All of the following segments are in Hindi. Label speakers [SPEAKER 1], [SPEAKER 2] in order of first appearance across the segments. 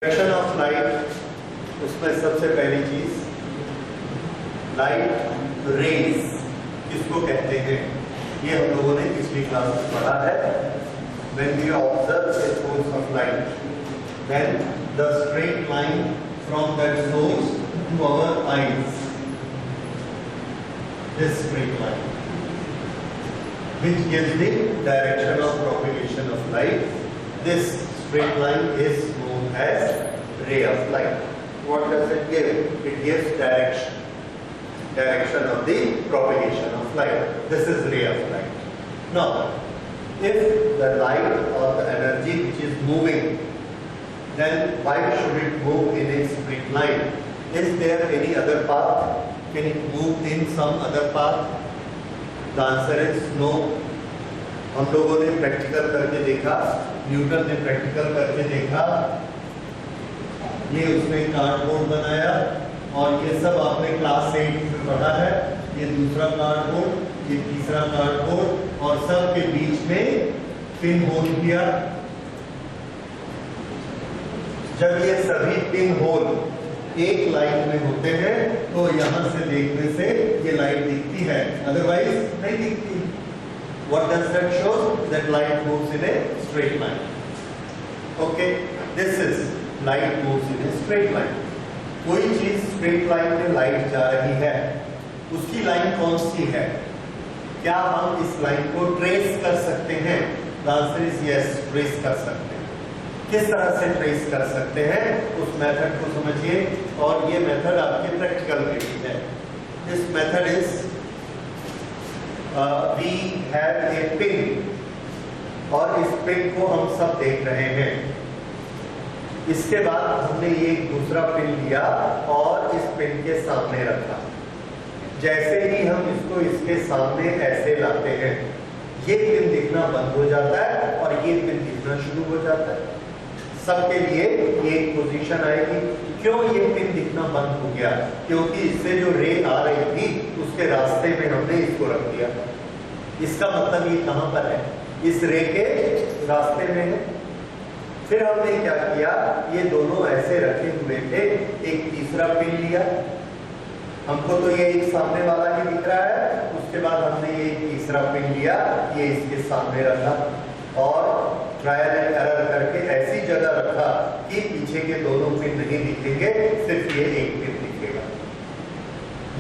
[SPEAKER 1] डायरेक्शन ऑफ लाइट, उसमें सबसे पहली चीज लाइट रेज किसको कहते हैं, ये हम लोगों ने पिछली क्लास में पढ़ा है। When we observe a source of light, then the straight line from that source to our eyes, this straight line, which gives the direction of propagation of light, this straight line is known as ray of light. What does it give? It gives direction of the propagation of light. This is ray of light. Now, if the light or the energy which is moving, then why should it move in a straight line? Is there any other path? Can it move in some other path? The answer is no. हम लोगों ने प्रैक्टिकल करके देखा, न्यूटन ने प्रैक्टिकल करके देखा, ये उसने कार्डबोर्ड बनाया और ये सब आपने क्लास 8 में पढ़ा है। ये दूसरा कार्डबोर्ड, ये तीसरा कार्डबोर्ड और सब के बीच में पिन होल किया। जब ये सभी पिन होल एक लाइन में होते हैं तो यहां से देखने से ये लाइट दिखती है, अदरवाइज नहीं दिखती। What does that show? That light moves in a straight line. Okay, this is light moves in a straight line. कोई चीज स्ट्रेट लाइन में लाइट जा रही है, उसकी लाइन कौन सी है? क्या हम इस लाइन को ट्रेस कर सकते हैं? The answer is yes, trace कर सकते हैं। किस तरह से ट्रेस कर सकते हैं, उस मेथड को समझिए। और ये मेथड आपके प्रैक्टिकल में भी है। This method is we have a pin और इस पिन को हम सब देख रहे हैं। इसके बाद हमने ये दूसरा पिन लिया और इस पिन के सामने रखा। जैसे ही हम इसको इसके सामने ऐसे लाते हैं, ये पिन दिखना बंद हो जाता है और ये पिन दिखना शुरू हो जाता है। सबके लिए ये एक पोजीशन आएगी। क्यों ये पिन दिखना बंद हो गया? क्योंकि इससे जो रे आ रही थी उसके रास्ते में हमने इसको रख दिया। इसका मतलब ये कहां पर है? इस रे के रास्ते में है। फिर हमने क्या किया, ये दोनों ऐसे रखे हुए थे, एक तीसरा पिन लिया। हमको तो ये एक सामने वाला ही दिख रहा है, उसके बाद हमने ये तीसरा पिन लिया, ये इसके सामने रखा और ट्रायल एंड एरर करके ऐसी जगह रखा कि पीछे के दोनों पिन नहीं दिखेंगे, सिर्फ ये एक पिन दिखेगा।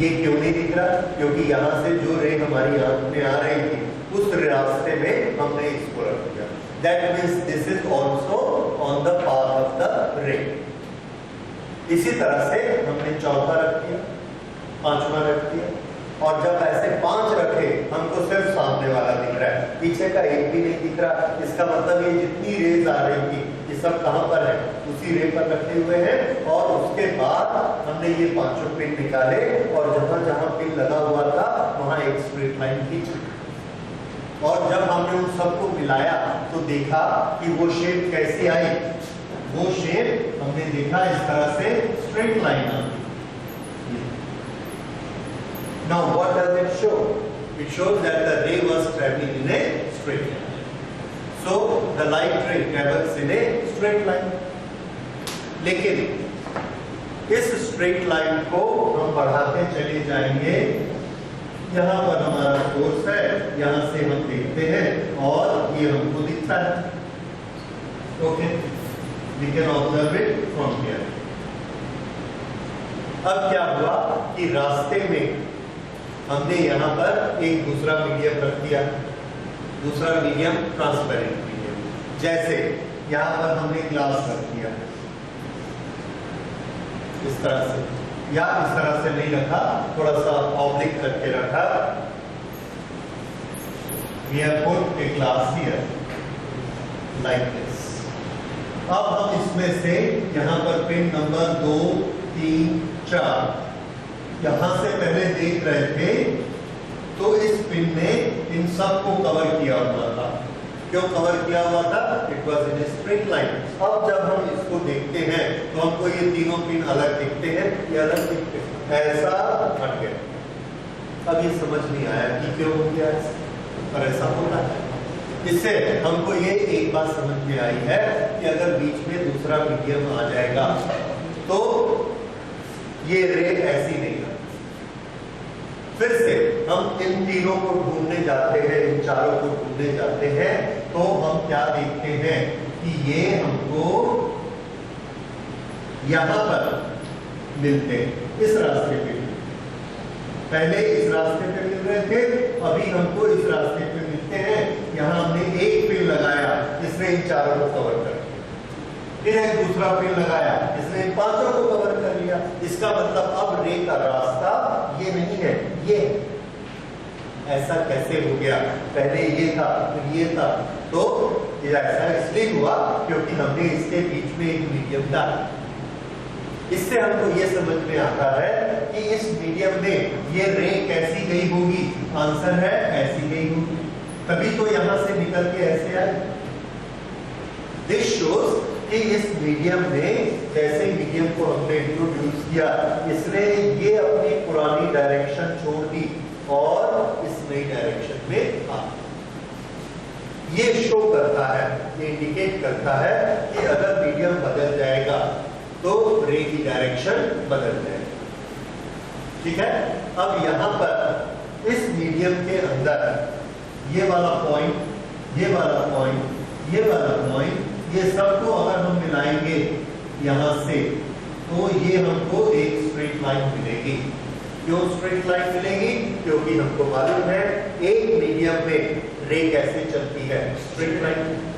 [SPEAKER 1] ये क्यों नहीं दिख रहा? क्योंकि यहाँ से जो रे हमारी आंख में आ रही थी उस रास्ते में हमने इसको रख दिया। That means this is also on the path of the ray. इसी तरह से हमने चौथा रख दिया, पांचवा रख दिया और जब ऐसे 5 रखे हमको सिर्फ सामने वाला दिख रहा है, पीछे का एक भी नहीं दिख रहा। इसका मतलब ये जितनी रेज आ रही थी ये सब कहां पर है? उसी रे पर रखे हुए हैं। और उसके बाद हमने ये 5 पिन निकाले और जहां जहां पिन लगा हुआ था वहां एक स्ट्रेट लाइन खींची और जब हमने उन सबको मिलाया तो देखा कि वो शेप कैसी आई। वो शेप हमने देखा इस तरह से straight line I. Now what does it show? It shows that the ray was traveling in a straight line. So the light ray travels in a straight line. लेकिन इस स्ट्रेट लाइन को हम बढ़ाते चले जाएंगे। यहाँ पर हमारा सोर्स है, यहाँ से हम देखते हैं और ये हमको दिखता है। Okay, we can observe it from here. अब क्या हुआ कि रास्ते में हमने यहाँ पर एक दूसरा मीडियम रख दिया, दूसरा मीडियम ट्रांसपेरेंट मीडियम। जैसे यहाँ पर हमने ग्लास रख दिया इस तरह से, या इस तरह से नहीं रखा, थोड़ा सा ऑब्लिक करके रखा। We have put a glass here like this. अब हम इसमें से यहाँ पर पिन नंबर 2, 3, 4 यहां से पहले देख रहे थे तो इस पिन ने इन सब को कवर किया हुआ था। क्यों कवर किया हुआ था? It was in straight line. अब जब हम इसको देखते हैं तो हमको ये तीनों पिन अलग दिखते हैं, ये अलग दिखते हैं, ऐसा हट गया। अब ये समझ नहीं आया कि क्यों हो गया ऐसा, पर ऐसा होता है। इससे हमको ये एक बात समझ में आई है कि अगर बीच में दूसरा मीडियम आ जाएगा तो ये रे ऐसी नहीं है। फिर से हम इन तीनों को ढूंढने जाते हैं, इन चारों को ढूंढने जाते हैं, तो हम क्या देखते हैं कि ये हमको यहां पर मिलते हैं, इस रास्ते पे। पहले इस रास्ते पे मिल रहे थे, अभी हमको इस रास्ते पे मिलते हैं। यहां हमने एक पिन लगाया, इसने इन चारों को कवर कर दिया। फिर एक दूसरा पिन लगाया, इसने इन पांचों को कवर कर लिया। इसका मतलब अब रे का रास्ता ये नहीं है, ये ऐसा कैसे हो गया? पहले ये था, फिर ये था। तो ये ऐसा इसलिए हुआ क्योंकि हमने इसके बीच में एक मीडियम डाला। इससे हमको ये समझ में आता है कि इस मीडियम में ये रे कैसी गई होगी। आंसर है ऐसी गई होगी, तभी तो यहां से निकल के ऐसे आए। दिस शोज कि इस मीडियम में, जैसे मीडियम को हमने इंट्रोड्यूस किया, इसने ये अपनी पुरानी डायरेक्शन छोड़ दी और इस नई डायरेक्शन में आ। ये शो करता है, ये इंडिकेट करता है कि अगर मीडियम बदल जाएगा तो रे की डायरेक्शन बदल जाएगी। ठीक है। अब यहां पर इस मीडियम के अंदर ये वाला पॉइंट, ये वाला पॉइंट, ये वाला पॉइंट, ये सबको अगर हम मिलाएंगे यहां से, तो ये हमको एक स्ट्रेट लाइन मिलेगी। क्यों स्ट्रेट लाइन मिलेगी? क्योंकि हमको मालूम है एक मीडियम में रे कैसे चलती है, स्ट्रेट लाइन।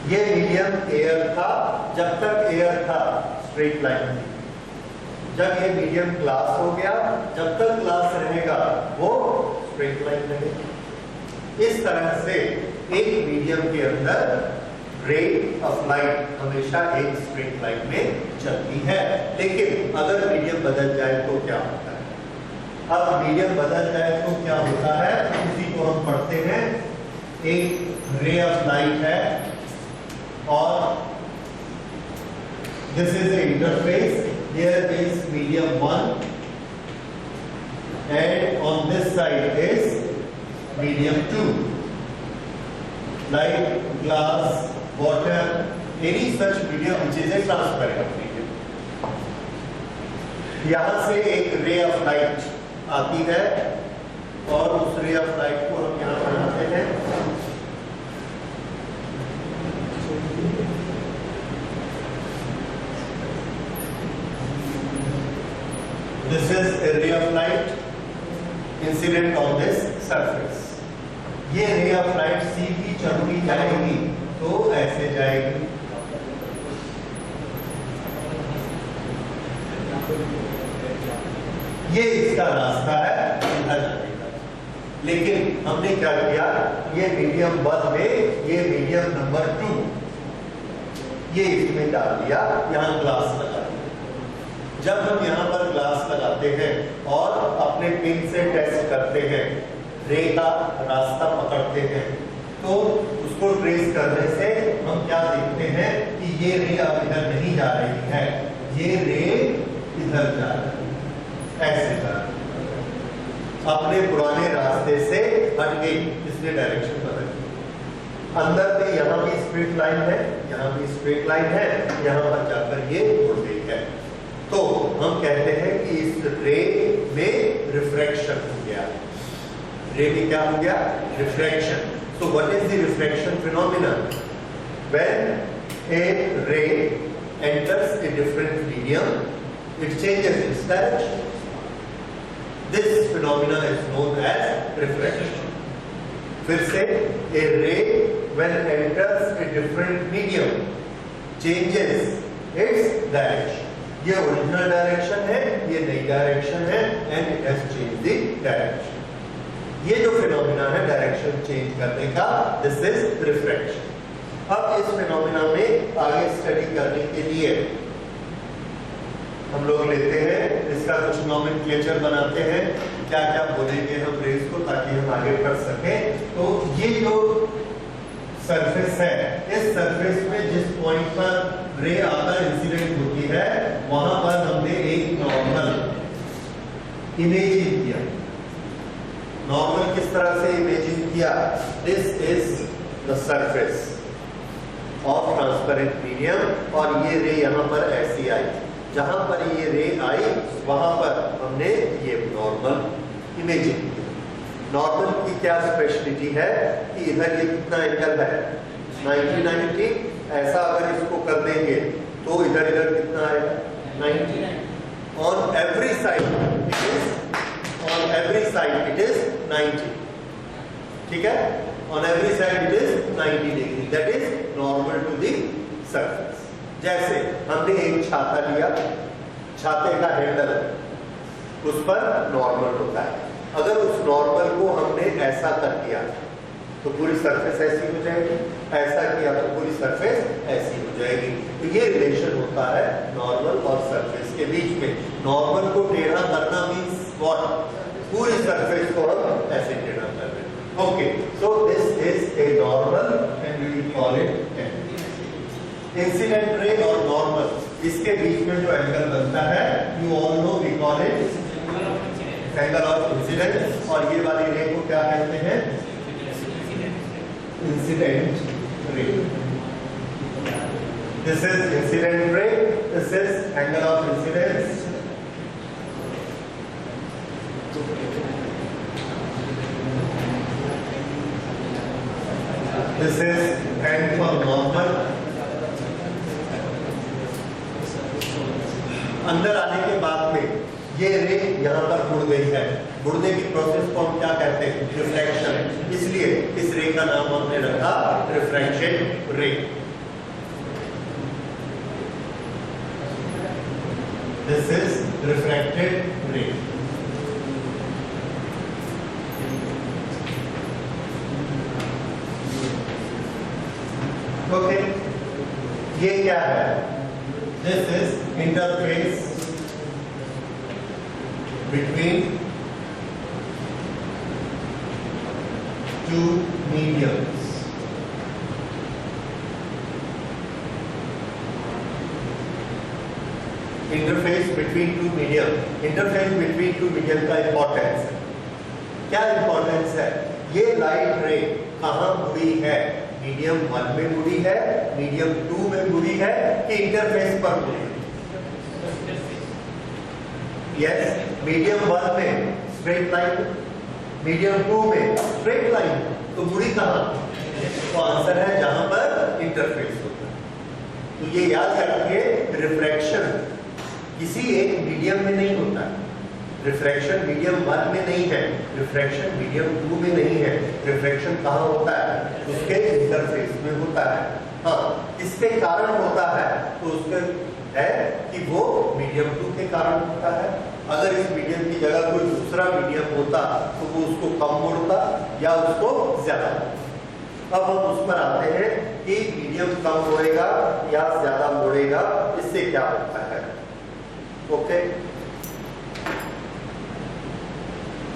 [SPEAKER 1] ये मीडियम एयर था, जब तक एयर था स्ट्रेट लाइन थी। जब ये मीडियम ग्लास हो गया, जब तक ग्लास रहेगा वो स्ट्रेट लाइन रहेगी। इस तरह से एक मीडियम के अंदर रे ऑफ लाइट हमेशा एक स्ट्रेट लाइन में चलती है। लेकिन अगर मीडियम बदल जाए तो क्या होता है? अब मीडियम बदल जाए तो क्या होता है, उसी को हम पढ़ते हैं। एक रे ऑफ लाइट है और this is the interface. Here is medium 1 and on this side is medium 2, like glass, water, any such medium which is a transparent medium. यहां से एक रे ऑफ लाइट आती है और उस रे ऑफ लाइट को हम यहां बनाते हैं। This is a ray of light incident on this surface. ये रे ऑफ लाइट सीधी चलती जाएगी तो ऐसे जाएगी। ये इसका रास्ता है इधर जाने का। लेकिन हमने क्या किया, ये मीडियम 1 में ये मीडियम नंबर 2 ये इसमें डाल दिया, यहां ग्लास लगा दिया। जब हम यहाँ पर ग्लास लगाते हैं और अपने पिन से टेस्ट करते हैं, रे का रास्ता पकड़ते हैं, तो उसको ट्रेस करने से हम क्या देखते हैं कि ये रे अब इधर नहीं जा रही है, ये रे इधर जा रही है, ऐसे जा रही है। अपने पुराने रास्ते से हट गई, इसने डायरेक्शन बदल दी। अंदर में यहाँ भी स्ट्रेट लाइन है, यहाँ भी स्ट्रेट लाइन है, यहाँ पर जाकर ये मुड़ गई है। तो हम कहते हैं कि इस रे में रिफ्रैक्शन हो गया। रे में क्या हो गया? Refraction. So what is the refraction phenomenon? When a ray enters a different medium, it changes its direction. This phenomenon is known as refraction. फिर से, a ray when enters a different medium changes its direction. ये ओरिजिनल डायरेक्शन है, ये नई डायरेक्शन है, and it has changed the direction. ये जो फिनोमिना है डायरेक्शन चेंज करने का, दिस इज रिफ्रैक्शन। अब इस फिनोमिना में आगे स्टडी करने के लिए हम लोग लेते हैं, इसका कुछ नोमेनक्लेचर बनाते हैं, क्या क्या बोलेंगे हम रेस को ताकि हम आगे बढ़ सकें। तो ये जो सरफेस है, इस सरफेस में जिस पॉइंट पर रे आकर इंसिडेंट होती है, वहां पर हमने एक नॉर्मल इमेजिंग किया। नॉर्मल किस तरह से इमेजिन किया? This is the surface, of transparent medium और ये रे यहाँ पर ऐसी आई, जहां पर ये रे आई वहां पर हमने ये नॉर्मल इमेजिंग की। नॉर्मल की क्या स्पेशलिटी है कि इधर ये कितना एंगल है 90 ऐसा अगर इसको कर देंगे तो इधर इधर कितना आएगा 90 on every side it is 90, ठीक है, on every side it is 90 degree, that is normal to the surface. जैसे हमने एक छाता लिया, छाते का हैंडल उस पर नॉर्मल होता है, अगर उस नॉर्मल को हमने ऐसा कर दिया तो पूरी सरफेस ऐसी हो जाएगी, ऐसा किया तो पूरी सरफेस ऐसी हो जाएगी। तो ये रिलेशन होता है नॉर्मल और सरफेस के बीच में। नॉर्मल को टेढ़ा करना मींस व्हाट, पूरी सरफेस को हम ऐसे टेढ़ा कर रहे हैं। Okay, so this is a normal and we call it incident ray और नॉर्मल, इसके बीच में जो एंगल बनता है you all know we call it angle of incidence, और ये वाली रे को क्या कहते हैं incident ray. This is incident ray, this is angle of incidence. This is and for normal. अंदर आने के बाद में ये रे यहाँ पर मुड़ गई है, मुड़ने की प्रोसेस को हम क्या कहते हैं रिफ्रैक्शन, इसलिए इस रे का नाम हमने रखा रिफ्रैक्शन रे। दिस इज रिफ्रैक्टेड रे। ओके, ये क्या है, this is interface between two mediums. Interface between two medium, interface between two medium का इंपॉर्टेंस है, क्या इंपॉर्टेंस है, ये लाइट रे कहाँ मुड़ी है, मीडियम 1 में मुड़ी है, मीडियम 2 में मुड़ी है कि इंटरफेस पर मुड़ी है? यस, मीडियम 1 में स्ट्रेट लाइन, मीडियम 2 में स्ट्रेट लाइन, तो मुड़ी कहाँ? तो आंसर है जहां पर इंटरफेस होता है। तो ये याद रखिए, रिफ्रैक्शन किसी एक मीडियम में नहीं होता है, रिफ्रैक्शन मीडियम 1 में नहीं है, रिफ्रैक्शन मीडियम 2 में नहीं है, रिफ्रैक्शन कहाँ होता है? उसके इंटरफेस में होता है। हाँ, इसके कारण होता है तो उसके है कि वो मीडियम 2 के कारण होता है। अगर इस मीडियम की जगह कोई दूसरा मीडियम होता तो वो उसको कम मोड़ता या उसको ज्यादा। अब हम उस पर आते हैं कि मीडियम कम मोड़ेगा या ज्यादा मोड़ेगा, इससे क्या होता है। ओके,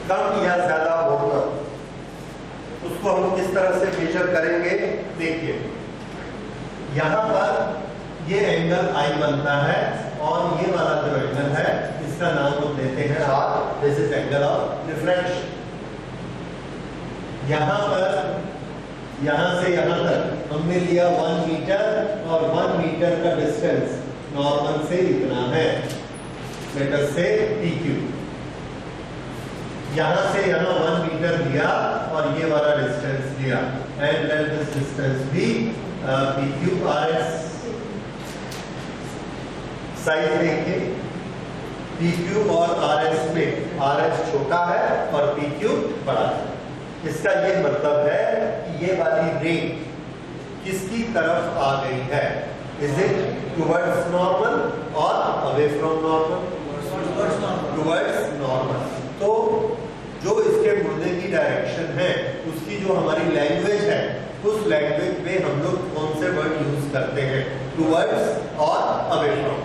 [SPEAKER 1] कम या ज्यादा मोड़ना उसको हम किस तरह से मेजर करेंगे? देखिए, यहां पर ये एंगल आई बनता है और ये वाला जो एंगल है इसका नाम हम देते हैं R, this is angle of refraction. यहां पर यहां से यहां तक हमने लिया 1 मीटर और 1 मीटर का डिस्टेंस नॉर्मल से इतना है, लेट अस से PQ। यहां से यहां 1 मीटर लिया और ये वाला डिस्टेंस लिया, and let this distance be PQRS। Size देखिए, PQ और RS में RS छोटा है और PQ बड़ा है। इसका ये मतलब है कि ये वाली रे किसकी तरफ आ गई है? इज इट टुवर्ड्स नॉर्मल और away from normal? Towards normal. तो जो इसके मुड़ने की डायरेक्शन है उसकी जो हमारी लैंग्वेज है, उस लैंग्वेज में हम लोग कौन से वर्ड यूज करते हैं? टुवर्ड्स और अवे फ्रॉम।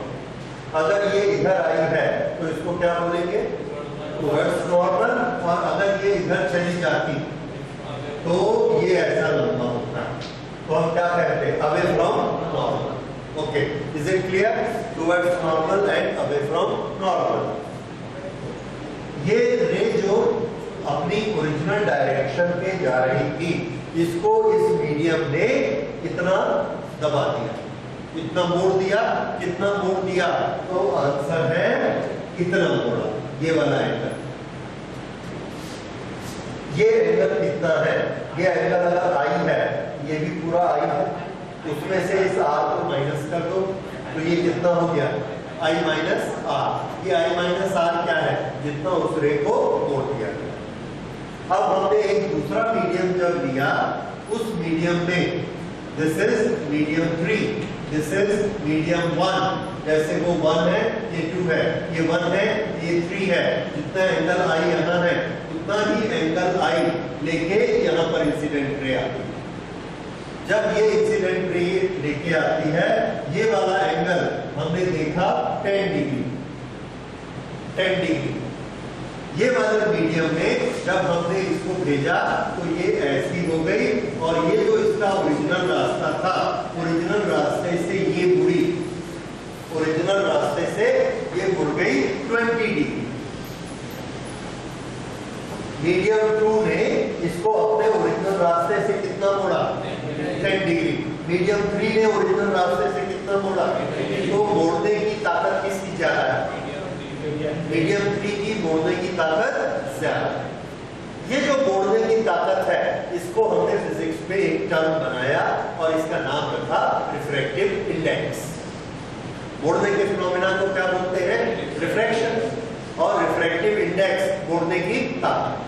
[SPEAKER 1] अगर ये इधर आई है तो इसको क्या बोलेंगे? Towards normal. और अगर ये इधर चली जाती तो ये ऐसा लंबा होता है, तो हम क्या कहते हैं? Away from normal. Okay, is it clear? Towards normal and away from normal. ये रे जो अपनी ओरिजिनल डायरेक्शन पे जा रही थी, इसको इस मीडियम ने इतना दबा दिया, इतना मोड़ दिया, कितना मोड़ दिया, तो आंसर है इतना मोड़ा, ये वाला एंगल। ये एंगल कितना है, ये एंगल अगर आई है, ये भी पूरा आई है, उसमें से इस आर को माइनस कर दो, तो ये कितना हो गया, आई माइनस आर। ये आई माइनस आर क्या है, जितना उस रे को मोड़ दिया गया। अब हमने एक दूसरा मीडियम जब लिया, उस मीडियम में this is medium 3, this is medium 1, जैसे वो 1 है, ये 2 है, ये 1 है, ये 3 है, जितना एंगल आई यहाँ है उतना ही एंगल आई लेके यहाँ पर इंसिडेंट रे आती है। जब ये इंसिडेंट रे लेके आती है, ये वाला एंगल हमने देखा 10 डिग्री, 10 डिग्री। ये वाले मीडियम में जब हमने इसको भेजा तो ये ऐसी हो गई, और ये जो इसका ओरिजिनल रास्ता था, ओरिजिनल रास्ते से ये मुड़ी, ओरिजिनल रास्ते से ये मुड़ गई 20 डिग्री। मीडियम 2 ने इसको अपने ओरिजिनल रास्ते से कितना मोड़ा, 10 डिग्री। मीडियम 3 ने ओरिजिनल रास्ते से कितना मोड़ा, तो मोड़ने की ताकत किसकी ज्यादा है, मीडियम 3 की मोड़ने की ताकत ज्यादा है। ये जो मोड़ने की ताकत है, इसको हमने फिजिक्स में एक टर्म बनाया और इसका नाम रखा रिफ्रैक्टिव इंडेक्स। मोड़ने के फिनोमेना को क्या बोलते हैं, रिफ्रैक्शन, और रिफ्रैक्टिव इंडेक्स मोड़ने की ताकत।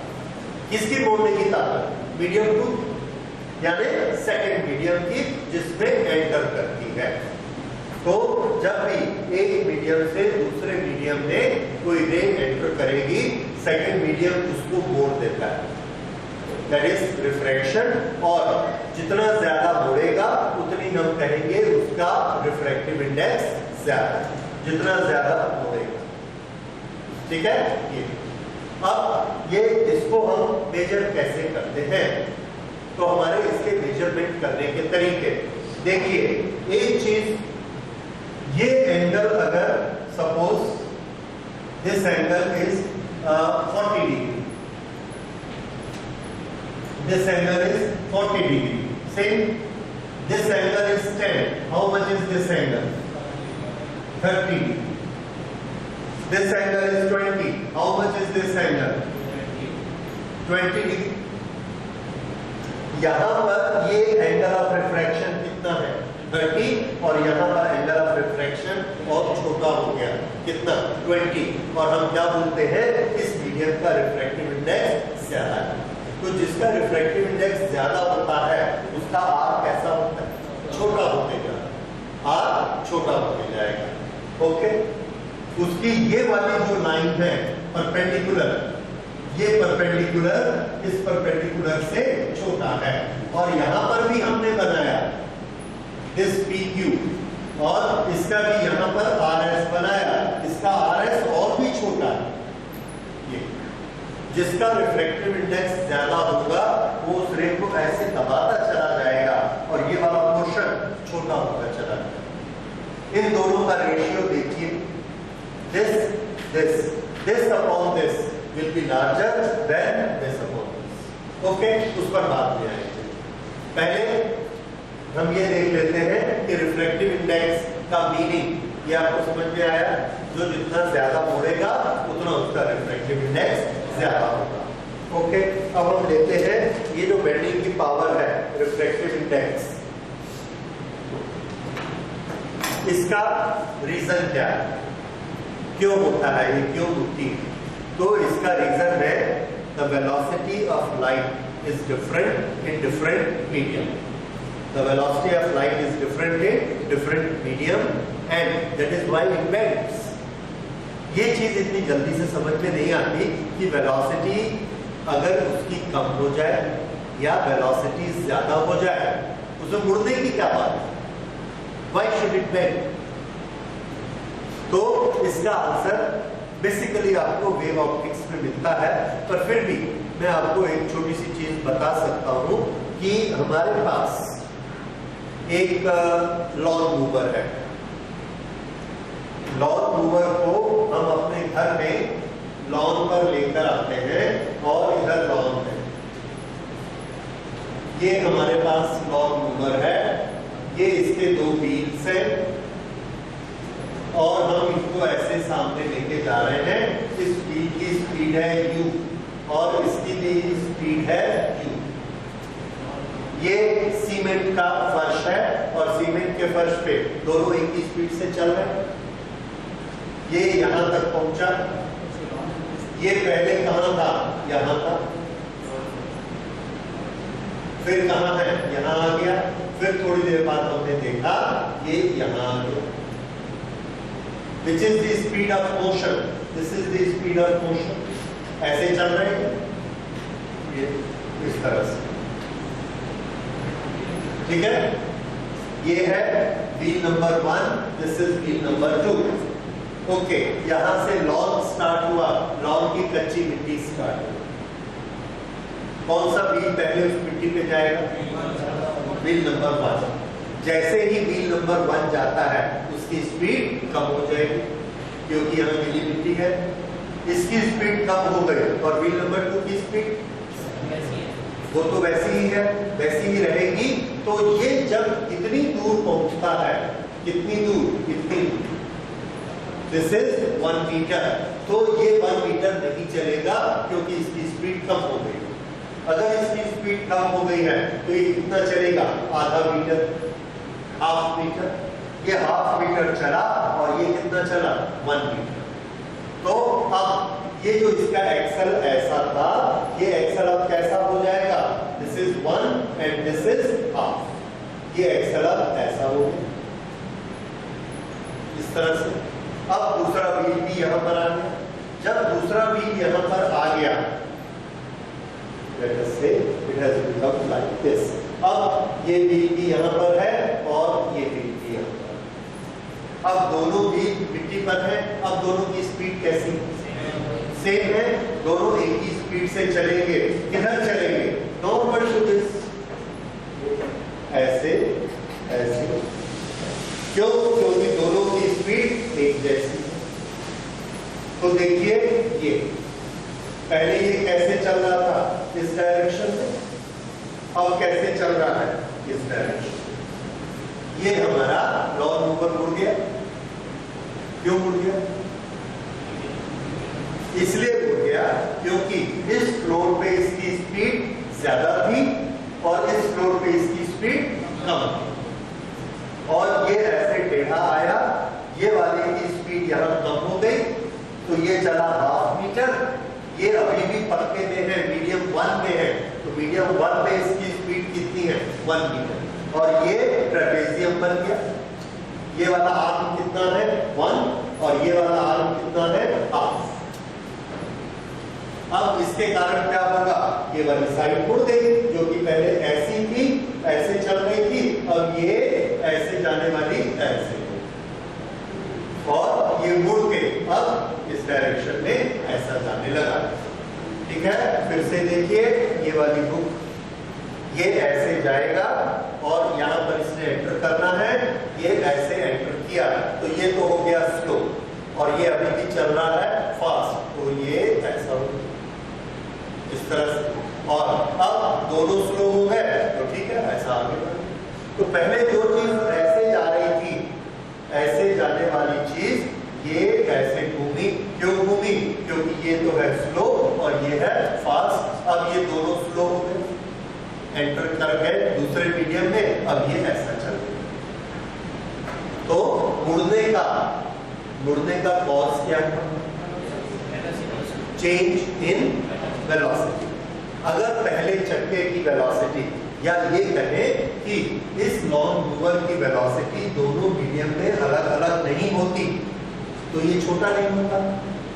[SPEAKER 1] किसकी मोड़ने की ताकत, मीडियम 2 यानी सेकंड मीडियम की, जिसमें एंटर करती है। तो जब भी एक मीडियम से दूसरे मीडियम में कोई रे एंटर करेगी, सेकंड मीडियम उसको मोड़ देता है, दैट इज रिफ्रैक्शन। और जितना ज्यादा मोड़ेगा उतनी हम कहेंगे उसका रिफ्रैक्टिव इंडेक्स ज्यादा, जितना ज्यादा मोड़ेगा, ठीक है। ये अब ये इसको हम मेजर कैसे करते हैं, तो हमारे इसके मेजरमेंट करने के तरीके देखिए। एक चीज, ये एंगल अगर suppose this angle is 40 degree, this angle is 40 degree, same this angle is 10, how much is this angle, 30 degree. This angle is 20, how much is this angle, 20 degree. यहाँ पर ये एंगल ऑफ रिफ्रैक्शन कितना है, 30, और यहाँ पर एंगल ऑफ रिफ्रैक्शन और छोटा हो गया कितना, 20, और हम क्या बोलते हैं, इस मीडियम का रिफ्रैक्टिव इंडेक्स ज्यादा है। तो जिसका रिफ्रैक्टिव इंडेक्स ज्यादा होता है उसका आर कैसा होता है, छोटा होते जाएगा, आर छोटा होते जाएगा, ओके। उसकी ये वाली जो लाइन है परपेंडिकुलर, ये परपेंडिकुलर इस परपेंडिकुलर से छोटा है, और यहां पर भी हमने बनाया दिस PQ, और इसका भी यहां पर RS बनाया, इसका RS और भी छोटा है। ये जिसका रिफ्रैक्टिव इंडेक्स ज्यादा होगा वो उस रे को ऐसे दबाता चला जाएगा, और ये वाला पोर्शन छोटा होता चला जाएगा। इन दोनों का रेशियो देखिए, this upon this will be larger than this upon this, okay। उस पर बात में आएंगे। पहले हम ये देख लेते हैं कि रिफ्रैक्टिव इंडेक्स का मीनिंग, ये आपको समझ में आया, जो जितना ज्यादा मोड़ेगा उतना उसका रिफ्रैक्टिव इंडेक्स ज्यादा होगा, ओके। अब हम लेते हैं ये जो बेंडिंग की पावर है, रिफ्रैक्टिव इंडेक्स, इसका रीजन क्या है, क्यों होता है, ये क्यों होती है। तो इसका रीजन है the velocity of light is different in different medium, the velocity of light is different in different medium, and that is why it bends. ये चीज इतनी जल्दी से समझ में नहीं आती कि वेलोसिटी अगर उसकी कम हो जाए या वेलोसिटी ज्यादा हो जाए, उसे मुड़ने की क्या बात है, व्हाई शुड इट बेंड। तो इसका आंसर बेसिकली आपको वेव ऑप्टिक्स में मिलता है, पर फिर भी मैं आपको एक छोटी सी चीज बता सकता हूं कि हमारे पास एक लॉन मूवर है। लॉन मूवर को हम अपने घर में लॉन पर लेकर आते हैं, और इधर लॉन है, ये हमारे पास लॉन मूवर है, ये इसके दो व्हील्स हैं और हम इनको ऐसे सामने लेके जा रहे हैं। इस व्हील की स्पीड है u और इसकी भी स्पीड है u। ये सीमेंट का फर्श है और सीमेंट के फर्श पे दोनों एक ही स्पीड से चल रहे हैं। ये यहां तक पहुंचा, ये पहले कहां था, यहां था, फिर कहां है, यहां आ गया, फिर थोड़ी देर बाद हमने देखा ये यहां आ गया। Which is the speed of motion? This is the speed of motion. ऐसे चल रहे हैं ये इस तरह से, ठीक है। ये है wheel number 1, this is wheel number 2। Okay, यहां से लॉन स्टार्ट हुआ, लॉन की कच्ची मिट्टी स्टार्ट हुई। कौन सा व्हील पहले उस मिट्टी पे जाएगा? Wheel number 1। जैसे ही व्हील नंबर 1 जाता है उसकी स्पीड कम हो जाएगी क्योंकि यहाँ गीली मिट्टी है। इसकी स्पीड कम हो गई और व्हील नंबर 2 की स्पीड वो तो वैसी ही है, वैसी ही रहेगी। तो ये जब इतनी दूर पहुंचता है, कितनी दूर, इतनी, दिस इज 1 मीटर, तो ये 1 मीटर नहीं चलेगा क्योंकि इसकी स्पीड कम हो गई। अगर इसकी स्पीड कम हो गई है तो ये कितना चलेगा? आधा मीटर, हाफ मीटर। ये हाफ मीटर चला और ये कितना चला? 1 मीटर। तो अब ये जो इसका एक्सल ऐसा था, ये एक्सल अब कैसा हो जाएगा? This is 1 and this is half. ये एक्सल अब ऐसा हो गया इस तरह से। अब दूसरा व्हील भी यहां पर आ गया। जब दूसरा व्हील यहां पर आ गया, let us say it has become like this। अब ये व्हील भी यहां पर है और ये व्हील भी यहां पर। अब दोनों व्हील मिट्टी पर है। अब दोनों की स्पीड कैसी? सेम है, दोनों एक ही स्पीड से चलेंगे। किधर चलेंगे? नॉर्मल टू दिस, ऐसे ऐसे। क्यों? क्योंकि दोनों की स्पीड एक जैसी। तो देखिए ये पहले ये कैसे चल रहा था? इस डायरेक्शन में। अब कैसे चल रहा है? इस डायरेक्शन। ये हमारा लॉन मूवर मुड़ गया। क्यों मुड़ गया? इसलिए मुड़ गया क्योंकि इस फ्लोर पे इसकी स्पीड ज्यादा थी और इस फ्लोर पे इसकी स्पीड कम थी और ये ऐसे टेढ़ा आया। ये वाले की स्पीड यहां कम हो गई तो ये चला हाफ मीटर। ये अभी भी पक्के में है, मीडियम 1 में है, तो मीडियम 1 में इसकी स्पीड कितनी है? 1 मीटर। और ये ट्रेपेजियम बन गया। ये वाला आर्म कितना है? 1 और ये वाला आर्म कितना है? हाफ। अब इसके कारण क्या होगा? ये वाली साइड मुड़ गई जो कि पहले ऐसी थी, ऐसे चल रही थी, अब ये ऐसे जाने वाली ऐसे, और ये मुड़ के अब इस डायरेक्शन में ऐसा जाने लगा। ठीक है, फिर से देखिए ये वाली बुक, ये ऐसे जाएगा और यहाँ पर इसने एंटर करना है। ये ऐसे एंटर किया तो ये तो हो गया स्लो और ये अभी भी चल रहा है फास्ट, तो ये ऐसा हो इस तरह से। और अब दोनों स्लो हो गए तो ठीक है, ऐसा आगे बढ़े। तो पहले जो चीज ऐसे जा रही थी, ऐसे जाने वाली चीज ये ऐसे घूमी। क्यों घूमी? क्योंकि ये तो है स्लो और ये है फास्ट। अब ये दोनों स्लो हो गए, एंटर कर गए दूसरे मीडियम में, अब ये ऐसा चल रहा है। तो मुड़ने का कॉज क्या है? Change in velocity. अगर पहले चक्के की वेलोसिटी, या ये कहें कि इस नॉन मूवर की वेलोसिटी दोनों मीडियम में अलग अलग नहीं होती तो ये छोटा नहीं होता,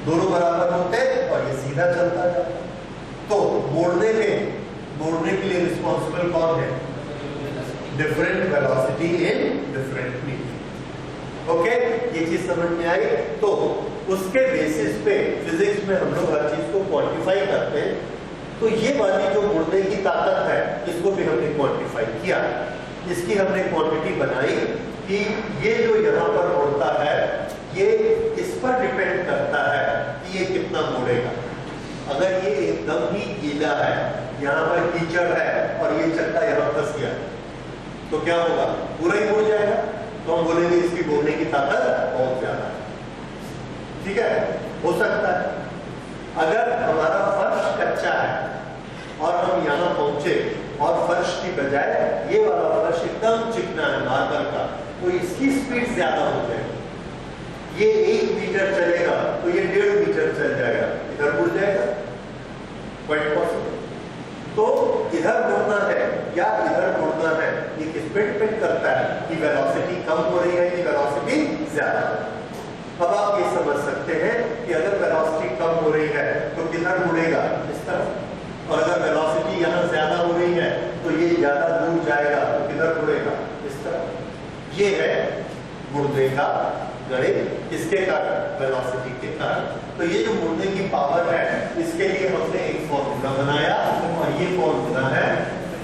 [SPEAKER 1] दोनों बराबर होते और ये सीधा चलता जाता। तो मोड़ने के लिए रिस्पॉन्सिबल कौन है? डिफरेंट वेलोसिटी इन डिफरेंट मीडियम। ओके, ये चीज समझ में आई। तो उसके बेसिस पे फिजिक्स में हम लोग हर चीज को क्वांटिफाई करते हैं। तो ये वाली जो मुड़ने की ताकत है, इसको भी हमने क्वांटिफाई किया। इसकी हमने क्वांटिटी बनाई कि ये जो यहाँ पर मुड़ता है ये इस पर डिपेंड करता है कि ये कितना मुड़ेगा। अगर ये एकदम ही गीला है, यहाँ पर कीचड़ है और ये चक्का यहाँ फंस गया तो क्या होगा? पूरा ही मुड़ जाएगा, तो हम बोलेंगे इसकी मुड़ने की ताकत बहुत ज्यादा है। ठीक है, हो सकता है अगर हमारा फर्श कच्चा है और हम यहाँ पहुंचे और फर्श की बजाय ये वाला फर्श एकदम चिकना है मार्बल का, तो इसकी स्पीड ज्यादा हो जाएगी। ये 1 मीटर चलेगा तो ये 1.5 मीटर चल जाएगा, इधर मुड़ जाएगा, क्वाइट पॉसिबल। तो इधर मुड़ना है या इधर मुड़ना है, ये किस पे डिपेंड करता है कि वेलोसिटी कम हो रही है कि वेलोसिटी ज्यादा। अब आप ये समझ सकते हैं कि अगर वेलोसिटी कम हो रही है तो किधर मुड़ेगा, इस तरफ, और अगर वेलोसिटी यहाँ ज्यादा हो रही है तो ये ज्यादा दूर जाएगा तो किधर मुड़ेगा, इस तरफ। ये है मुड़ने का गणित, किसके कारण, वेलोसिटी के कारण। तो ये जो मुड़ने की पावर है, इसके लिए हमने एक फॉर्मूला बनाया और ये फॉर्मूला है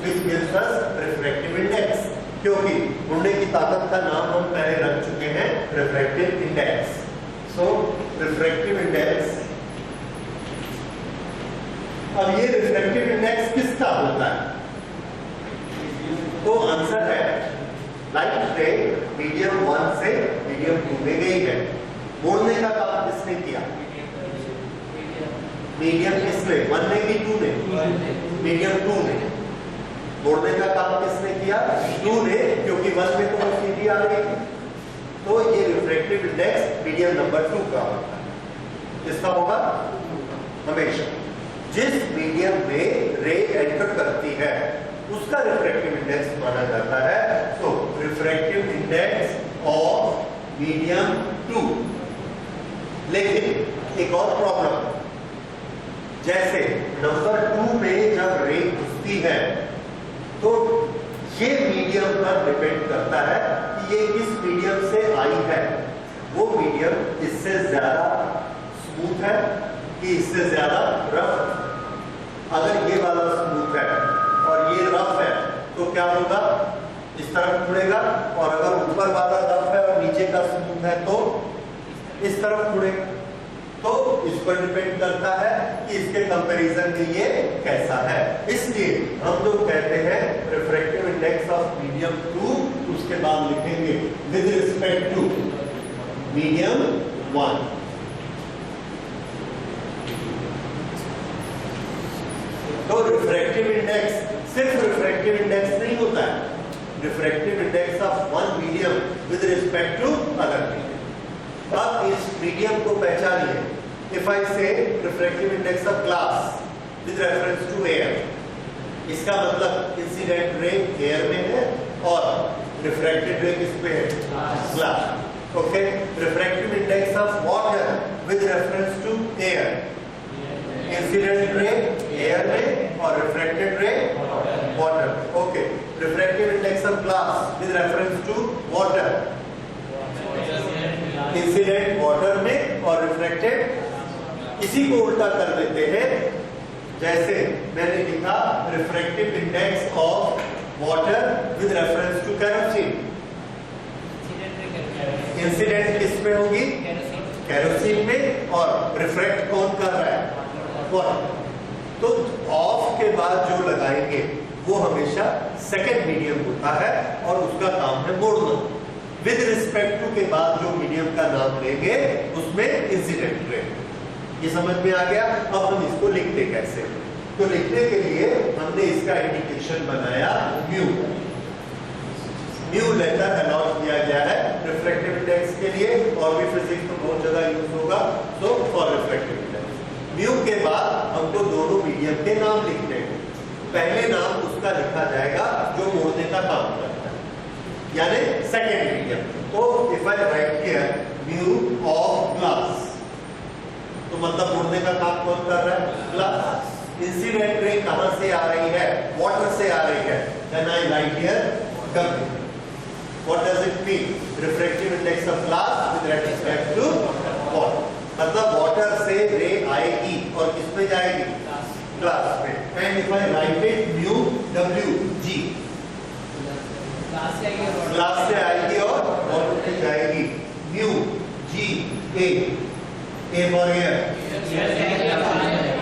[SPEAKER 1] which gives us refractive index, क्योंकि मुड़ने की ताकत का नाम हम पहले रख चुके हैं, रिफ्रैक्टिव इंडेक्स। सो रिफ्रैक्टिव इंडेक्स, अब ये रिफ्रैक्टिव इंडेक्स किसका होता है, तो आंसर है लाइट रे मीडियम 1 से मीडियम 2 में गई है। मोड़ने का काम किसने किया, मीडियम किसने, 1 ने कि 2 ने, मीडियम 2 ने। मोड़ने का काम किसने किया, 2 ने, क्योंकि 1 में तो सीधी आ रही थी। तो ये रिफ्रैक्टिव इंडेक्स मीडियम नंबर 2 का होता है। किसका होगा, हमेशा जिस मीडियम में रे एंटर करती है उसका रिफ्रैक्टिव इंडेक्स माना जाता है। तो रिफ्रैक्टिव इंडेक्स ऑफ मीडियम 2। लेकिन एक और प्रॉब्लम, जैसे नंबर 2 में जब रे घुसती है तो ये मीडियम पर डिपेंड करता है कि ये किस मीडियम से आई है। वो मीडियम इससे ज्यादा स्मूथ है कि इससे ज्यादा रफ। अगर ये वाला स्मूथ है और ये रफ है तो क्या होगा, इस तरफ मुड़ेगा, और अगर ऊपर वाला रफ है और नीचे का स्मूथ है तो इस तरफ मुड़ेगा। तो इस पर डिपेंड करता है कि इसके कंपैरिजन में ये कैसा है। इसलिए हम लोग कहते हैं रिफ्रैक्टिव इंडेक्स ऑफ मीडियम 2, उसके बाद लिखेंगे विद रिस्पेक्ट टू मीडियम 1। तो रिफ्रैक्टिव इंडेक्स सिर्फ रिफ्रैक्टिव इंडेक्स नहीं होता है, refractive index of one medium with respect to other medium. अब इस मीडियम को पहचानिए। If I say refractive index of glass with reference to air, इसका मतलब इंसिडेंट रे एयर में है और रिफ्रैक्टेड रे किस पे है, glass. Okay, refractive index of water with reference to air, incident ray air में और refracted ray water. Okay, refractive index of glass with reference to water, incident water में और रिफ्रैक्टेड। इसी को उल्टा कर देते हैं, जैसे मैंने लिखा refractive index of water with reference to kerosene. Incident किस में होगी, केरोसिन में, और रिफ्रैक्ट कौन कर रहा है, वाटर। तो ऑफ के बाद जो लगाएंगे वो हमेशा सेकेंड मीडियम होता है और उसका काम है मोड़ना। विद रिस्पेक्ट टू के बाद जो मीडियम का नाम लेंगे उसमें इंसिडेंट रे। ये समझ में आ गया। अब हम इसको लिखते कैसे, तो लिखने के लिए हमने इसका इंडिकेशन बनाया म्यू। म्यू लेटर अलॉट किया गया है रिफ्रैक्टिव इंडेक्स के लिए, और भी फिजिक्स में बहुत जगह यूज होगा, तो फॉर रिफ्रैक्टिव इंडेक्स। म्यू के बाद हमको दोनों मीडियम के नाम लिखने हैं। पहले नाम उसका लिखा जाएगा जो मोड़ने का काम करता है, यानी सेकेंड मीडियम। तो if I write here mu of glass, तो मतलब मोड़ने का काम कौन कर रहा है, ग्लास। इंसिडेंट रे कहां से आ रही है, वाटर से आ रही है, then I write here W। What does it mean? Refractive index of glass with respect to water. मतलब वाटर से रे आएगी और किस पे जाएगी, ग्लास पे। And if I right it mu W G, glass से आएगी और वाटर पे जाएगी। Mu G A, A for air,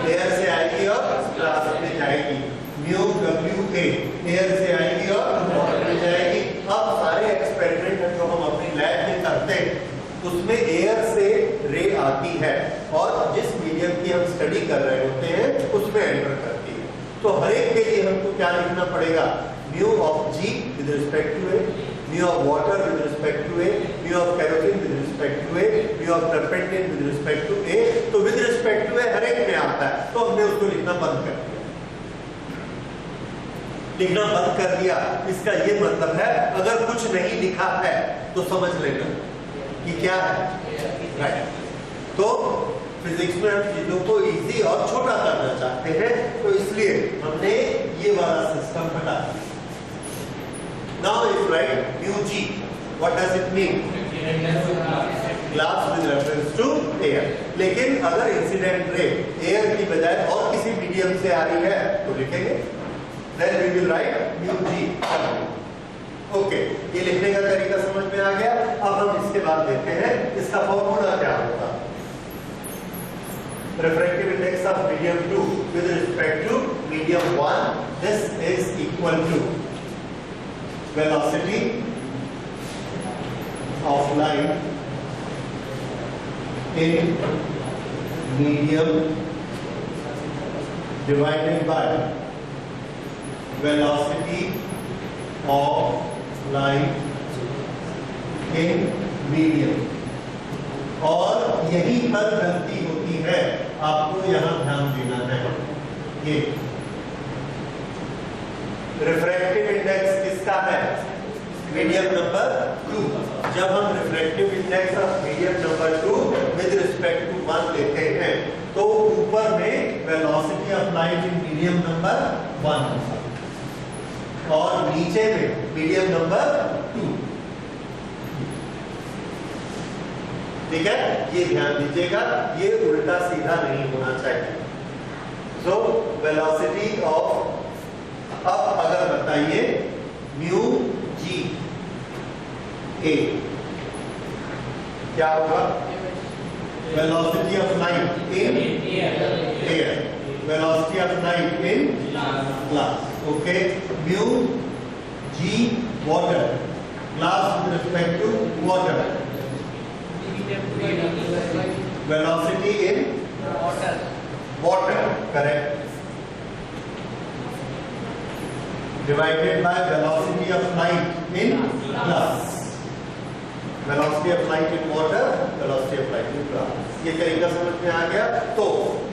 [SPEAKER 1] air से आएगी और ग्लास पे जाएगी। म्यू W A, एयर से आएगी और वाटर पे जाएगी। अब सारे एक्सपेरिमेंट है जो हम अपनी लैब में करते हैं उसमें एयर से रे आती है और जिस मीडियम की हम स्टडी कर रहे होते हैं उसमें एंटर करती है। तो हर एक के लिए हमको क्या लिखना पड़ेगा, mu of g with respect to a, mu of water with respect to a, mu of kerosene with respect to a, mu of turpentine with respect to a. तो विद रिस्पेक्ट टू ए हर एक में आता है, तो हमने उसको लिखना बंद कर दिया। लिखना बंद कर दिया इसका ये मतलब है अगर कुछ नहीं लिखा है तो समझ लेना कि क्या है, राइट। तो फिजिक्स में हम चीजों को इजी और छोटा करना चाहते हैं, तो इसलिए हमने ये वाला सिस्टम हटा दिया। Now if write mu G, what does it mean, glass with reference to air. लेकिन अगर इंसिडेंट रे एयर की बजाय और किसी मीडियम से आ रही है तो लिखेंगे then we will write mu g। Okay, ये लिखने का तरीका समझ में आ गया। अब हम इसके बाद देखते हैं इसका फॉर्मूला क्या होगा। Refractive index of medium 2 with respect to medium 1, this is equal to velocity of light in medium divided by velocity of light in medium। और यहीं पर गलती होती है, आपको यहां ध्यान देना है। ये रिफ्रैक्टिव इंडेक्स किसका है, मीडियम नंबर 2। जब हम refractive index of medium number 2 with respect to 1 लेते हैं तो ऊपर में velocity of light in medium number 1 और नीचे में मीडियम नंबर 2। ठीक है, ये ध्यान दीजिएगा, ये उल्टा सीधा नहीं होना चाहिए। सो वेलोसिटी ऑफ, अब अगर बताइए म्यू जी ए क्या होगा, velocity of light in air, velocity of light in glass. Okay, mu G water, glass with respect to water, velocity in water, correct, divided by velocity of light in glass, velocity of light in water, velocity of light in glass. ये तरीका समझ में आ गया। तो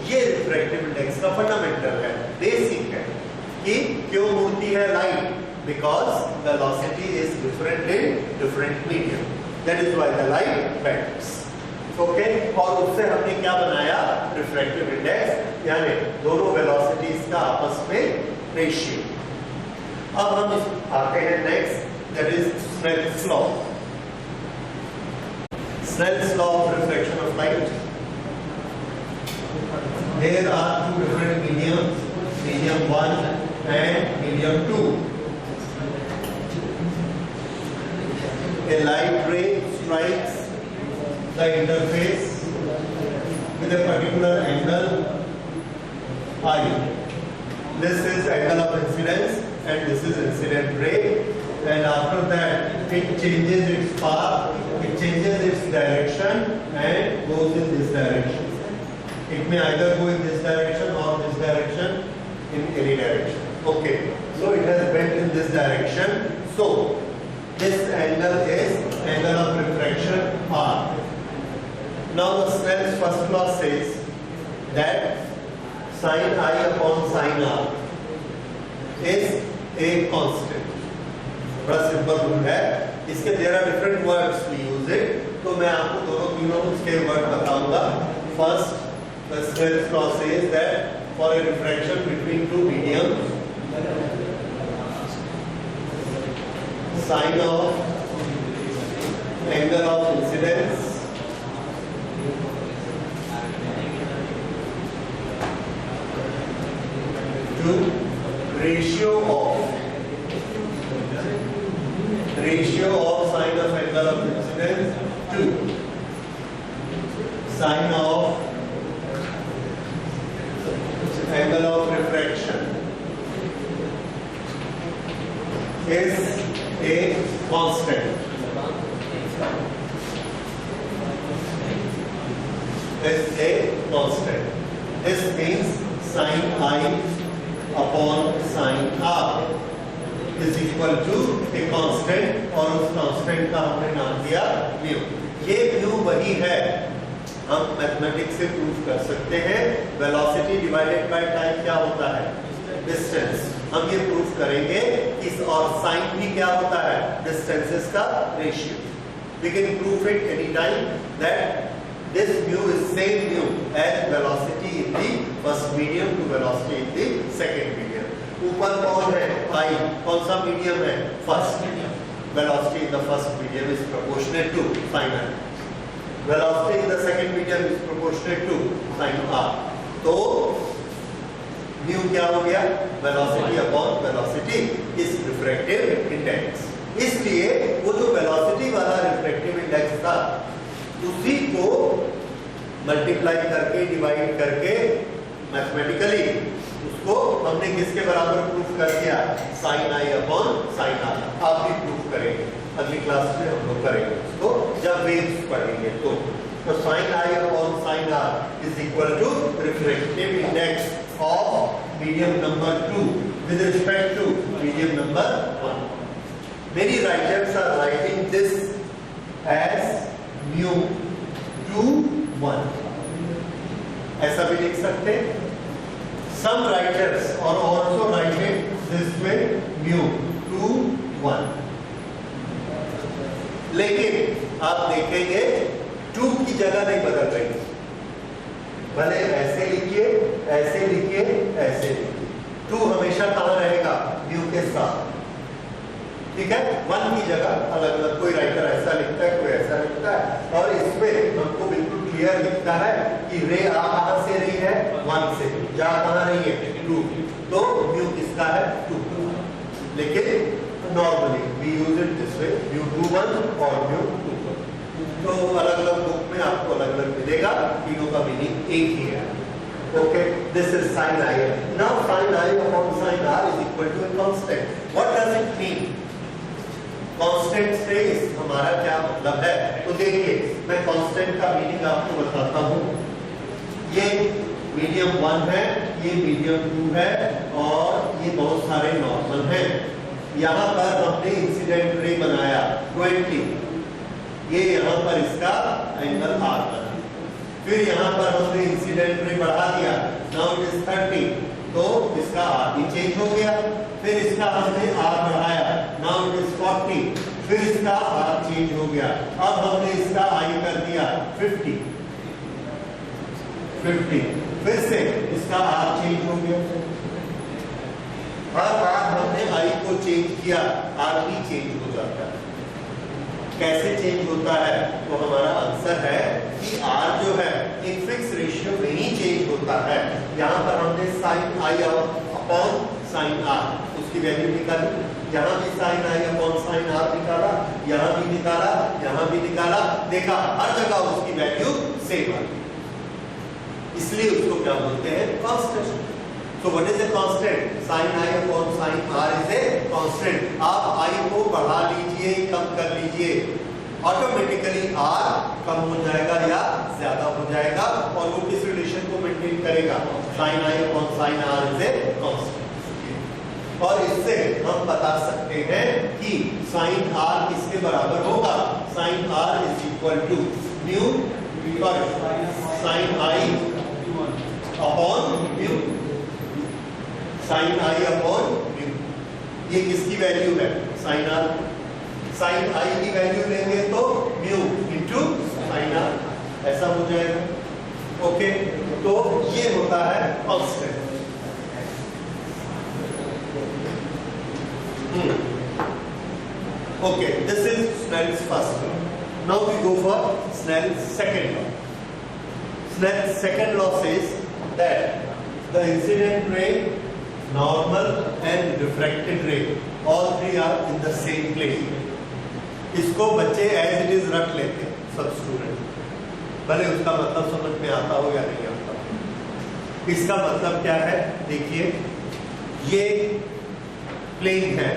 [SPEAKER 1] ये रिफ्रैक्टिव इंडेक्स का फंडामेंटल है, बेसिक है कि क्यों उड़ती है light, because velocity is different in different medium, that is why the light bends. Okay, और उससे हमने क्या बनाया, रिफ्रैक्टिव इंडेक्स, यानी दोनों वेलोसिटीज का आपस में रेशियो। अब हम आते हैं next, that is Snell's law. Snell's law of refraction of light. There are two different mediums, medium 1 and medium 2. A light ray strikes the interface with a particular angle I. This is angle of incidence and this is incident ray, and after that it changes its path, it changes its direction and goes in this direction. It may either go in this direction or this direction, in any direction. Okay, so it has bent in this direction, so this angle is angle of refraction R. Now the Snell's first law says that sin I upon sin R is a constant. बड़ा सिंपल रूल है, इसके there are different words we use it, तो मैं आपको दोनों तीनों उसके वर्ड बताऊंगा। First, the Snell's law says that for a refraction between two mediums, sin of angle of incidence to ratio of sin of angle of incidence to sin of angle of refraction is a constant. is a constant. This means sin I upon sin r is equal to a constant और उस constant का हमने नाम दिया mu. ये mu वही है, हम मैथमेटिक्स से प्रूव कर सकते हैं वेलोसिटी डिवाइडेड बाय टाइम क्या होता है, डिस्टेंस. हम ये प्रूव करेंगे कि और साइन भी क्या होता है, डिस्टेंसेस का ratio. We can prove it any time that this mu is same mu as velocity in the first medium to velocity in the second medium. ऊपर कौन है, I. कौन सा मीडियम है, first. Velocity in the first medium is proportionate to sin r. Velocity in the second medium is proportionate to sin r. तो mu क्या हो गया, velocity upon velocity is refractive index. इसलिए वो जो वेलोसिटी वाला रिफ्रैक्टिव इंडेक्स था उसी को मल्टीप्लाई करके डिवाइड करके मैथमेटिकली उसको हमने किसके बराबर प्रूफ कर दिया, sine I upon sine R. आप भी प्रूफ करेंगे, अगली क्लास में हम लोग करेंगे उसको जब वेव्स पढ़ेंगे. तो sine I upon sine R is equal to refractive index of medium number 2 with respect to medium number 1. Many writers are writing this as mu 2 1. ऐसा भी लिख सकते हैं. Some writers are also writing this way mu 2 1. लेकिन आप देखेंगे 2 की जगह नहीं बदल रही. भले ऐसे लिखिए, ऐसे लिखिए, ऐसे लिखिए, 2 हमेशा कहाँ रहेगा, mu के साथ. ठीक है, 1 की जगह अलग अलग कोई राइटर ऐसा लिखता है, कोई ऐसा लिखता है. और इसमें हमको बिल्कुल क्लियर लिखता है कि रे आ कहां से रही है, 1 से, जा कहां रही है, 2. तो म्यू किसका है, 2. लेकिन normally we use it this way, mu 2 1 और म्यू 2 1. तो अलग अलग बुक में आपको अलग अलग मिलेगा, तीनों का मीनिंग एक ही है. Okay, this is sin I. Now sin I upon sin r is equal to a constant. What does it mean? Constant से हमारा क्या मतलब है, तो देखिए मैं कांस्टेंट का मीनिंग आपको बताता हूँ. ये मीडियम 1 है, ये मीडियम 2 है और ये बहुत सारे नॉर्मल हैं. यहाँ पर हमने इंसिडेंट रे बनाया 20, ये यहाँ पर इसका एंगल r बना. फिर यहाँ पर हमने इंसिडेंट रे बढ़ा दिया, नाउ इट इज 30, तो इसका r भी चेंज हो गया. फिर इसका हमने r बढ़ाया, नाउ इट इज 40, फिर इसका r चेंज हो गया. अब हमने इसका i कर दिया 50, फिर से इसका r चेंज हो गया. हर बार हमने i को चेंज किया, r भी चेंज हो जाता है. कैसे चेंज होता है, तो हमारा आंसर है कि r जो है एक फिक्स रेशियो में ही चेंज होता है. यहाँ पर हमने sin i upon sin r उसकी वैल्यू निकाली, यहाँ भी sin i upon sin r निकाला, यहाँ भी निकाला, यहाँ भी निकाला, देखा हर जगह उसकी वैल्यू सेम आ गई. इसलिए उसको क्या बोलते हैं, constant. So what is a constant? Sin I upon sin r is a constant. आप i को बढ़ा लीजिए, कम कर लीजिए, ऑटोमेटिकली r कम हो जाएगा या ज्यादा हो जाएगा. और वो किस रिलेशन को मेंटेन करेगा, sin I upon sin r is a constant. और इससे हम बता सकते हैं कि sin r किसके बराबर होगा, sin r is equal to mu sin I upon mu. sin I upon mu, ये किसकी वैल्यू है, sin r. sin I की वैल्यू लेंगे तो mu into sin r, ऐसा हो जाएगा. ओके, तो ये होता है constant. Okay, this is Snell's first law. Now we go for Snell's second law. Snell's second law says that the incident ray, normal and refracted ray, all three are in the same plane. इसको बच्चे as it is रख लेते हैं, सब स्टूडेंट, भले उसका मतलब समझ में आता हो या नहीं आता. इसका मतलब क्या है, देखिए ये प्लेन है.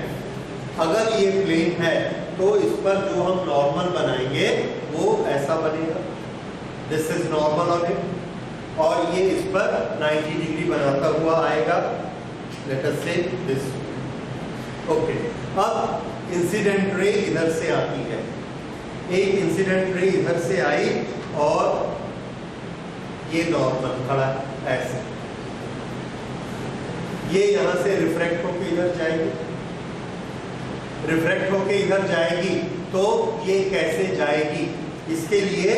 [SPEAKER 1] अगर ये प्लेन है तो इस पर जो हम नॉर्मल बनाएंगे वो ऐसा बनेगा. This is normal on it, और ये इस पर 90 डिग्री बनाता हुआ आएगा। लेट अस से दिस। ओके, अब इंसिडेंट रे इधर से आती है, एक इंसिडेंट रे इधर से आई और ये नॉर्मल खड़ा ऐसे, ये यहां से रिफ्रैक्ट होके इधर जाएगी, रिफ्रैक्ट होके इधर जाएगी, तो ये कैसे जाएगी, इसके लिए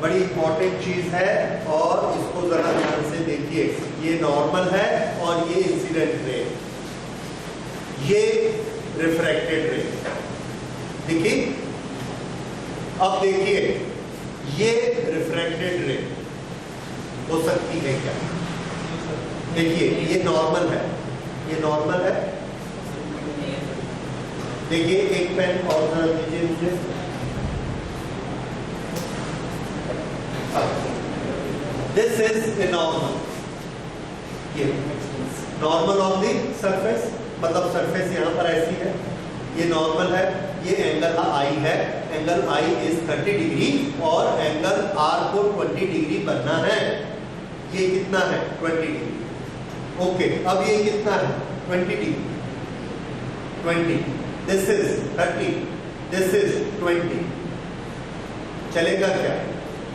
[SPEAKER 1] बड़ी इंपॉर्टेंट चीज है, और इसको जरा ध्यान से देखिए। ये नॉर्मल है और ये इंसिडेंट रे, ये रिफ्रैक्टेड रे। देखिए, अब देखिए, ये रिफ्रैक्टेड रे हो सकती है क्या? देखिए, ये नॉर्मल है, ये नॉर्मल है। देखिए, एक पेन और जरा दीजिए मुझे। दिस इज ए नॉर्मल, ये नॉर्मल ऑफ द सरफेस, मतलब सरफेस यहाँ पर ऐसी है, ये नॉर्मल है, ये एंगल आई है, एंगल आई इज 30 डिग्री और एंगल आर को 20 डिग्री बनना है। ये कितना है? 20 डिग्री। ओके, अब ये कितना है? 20 degree, 20, this is 30, this is 20। चलेगा क्या?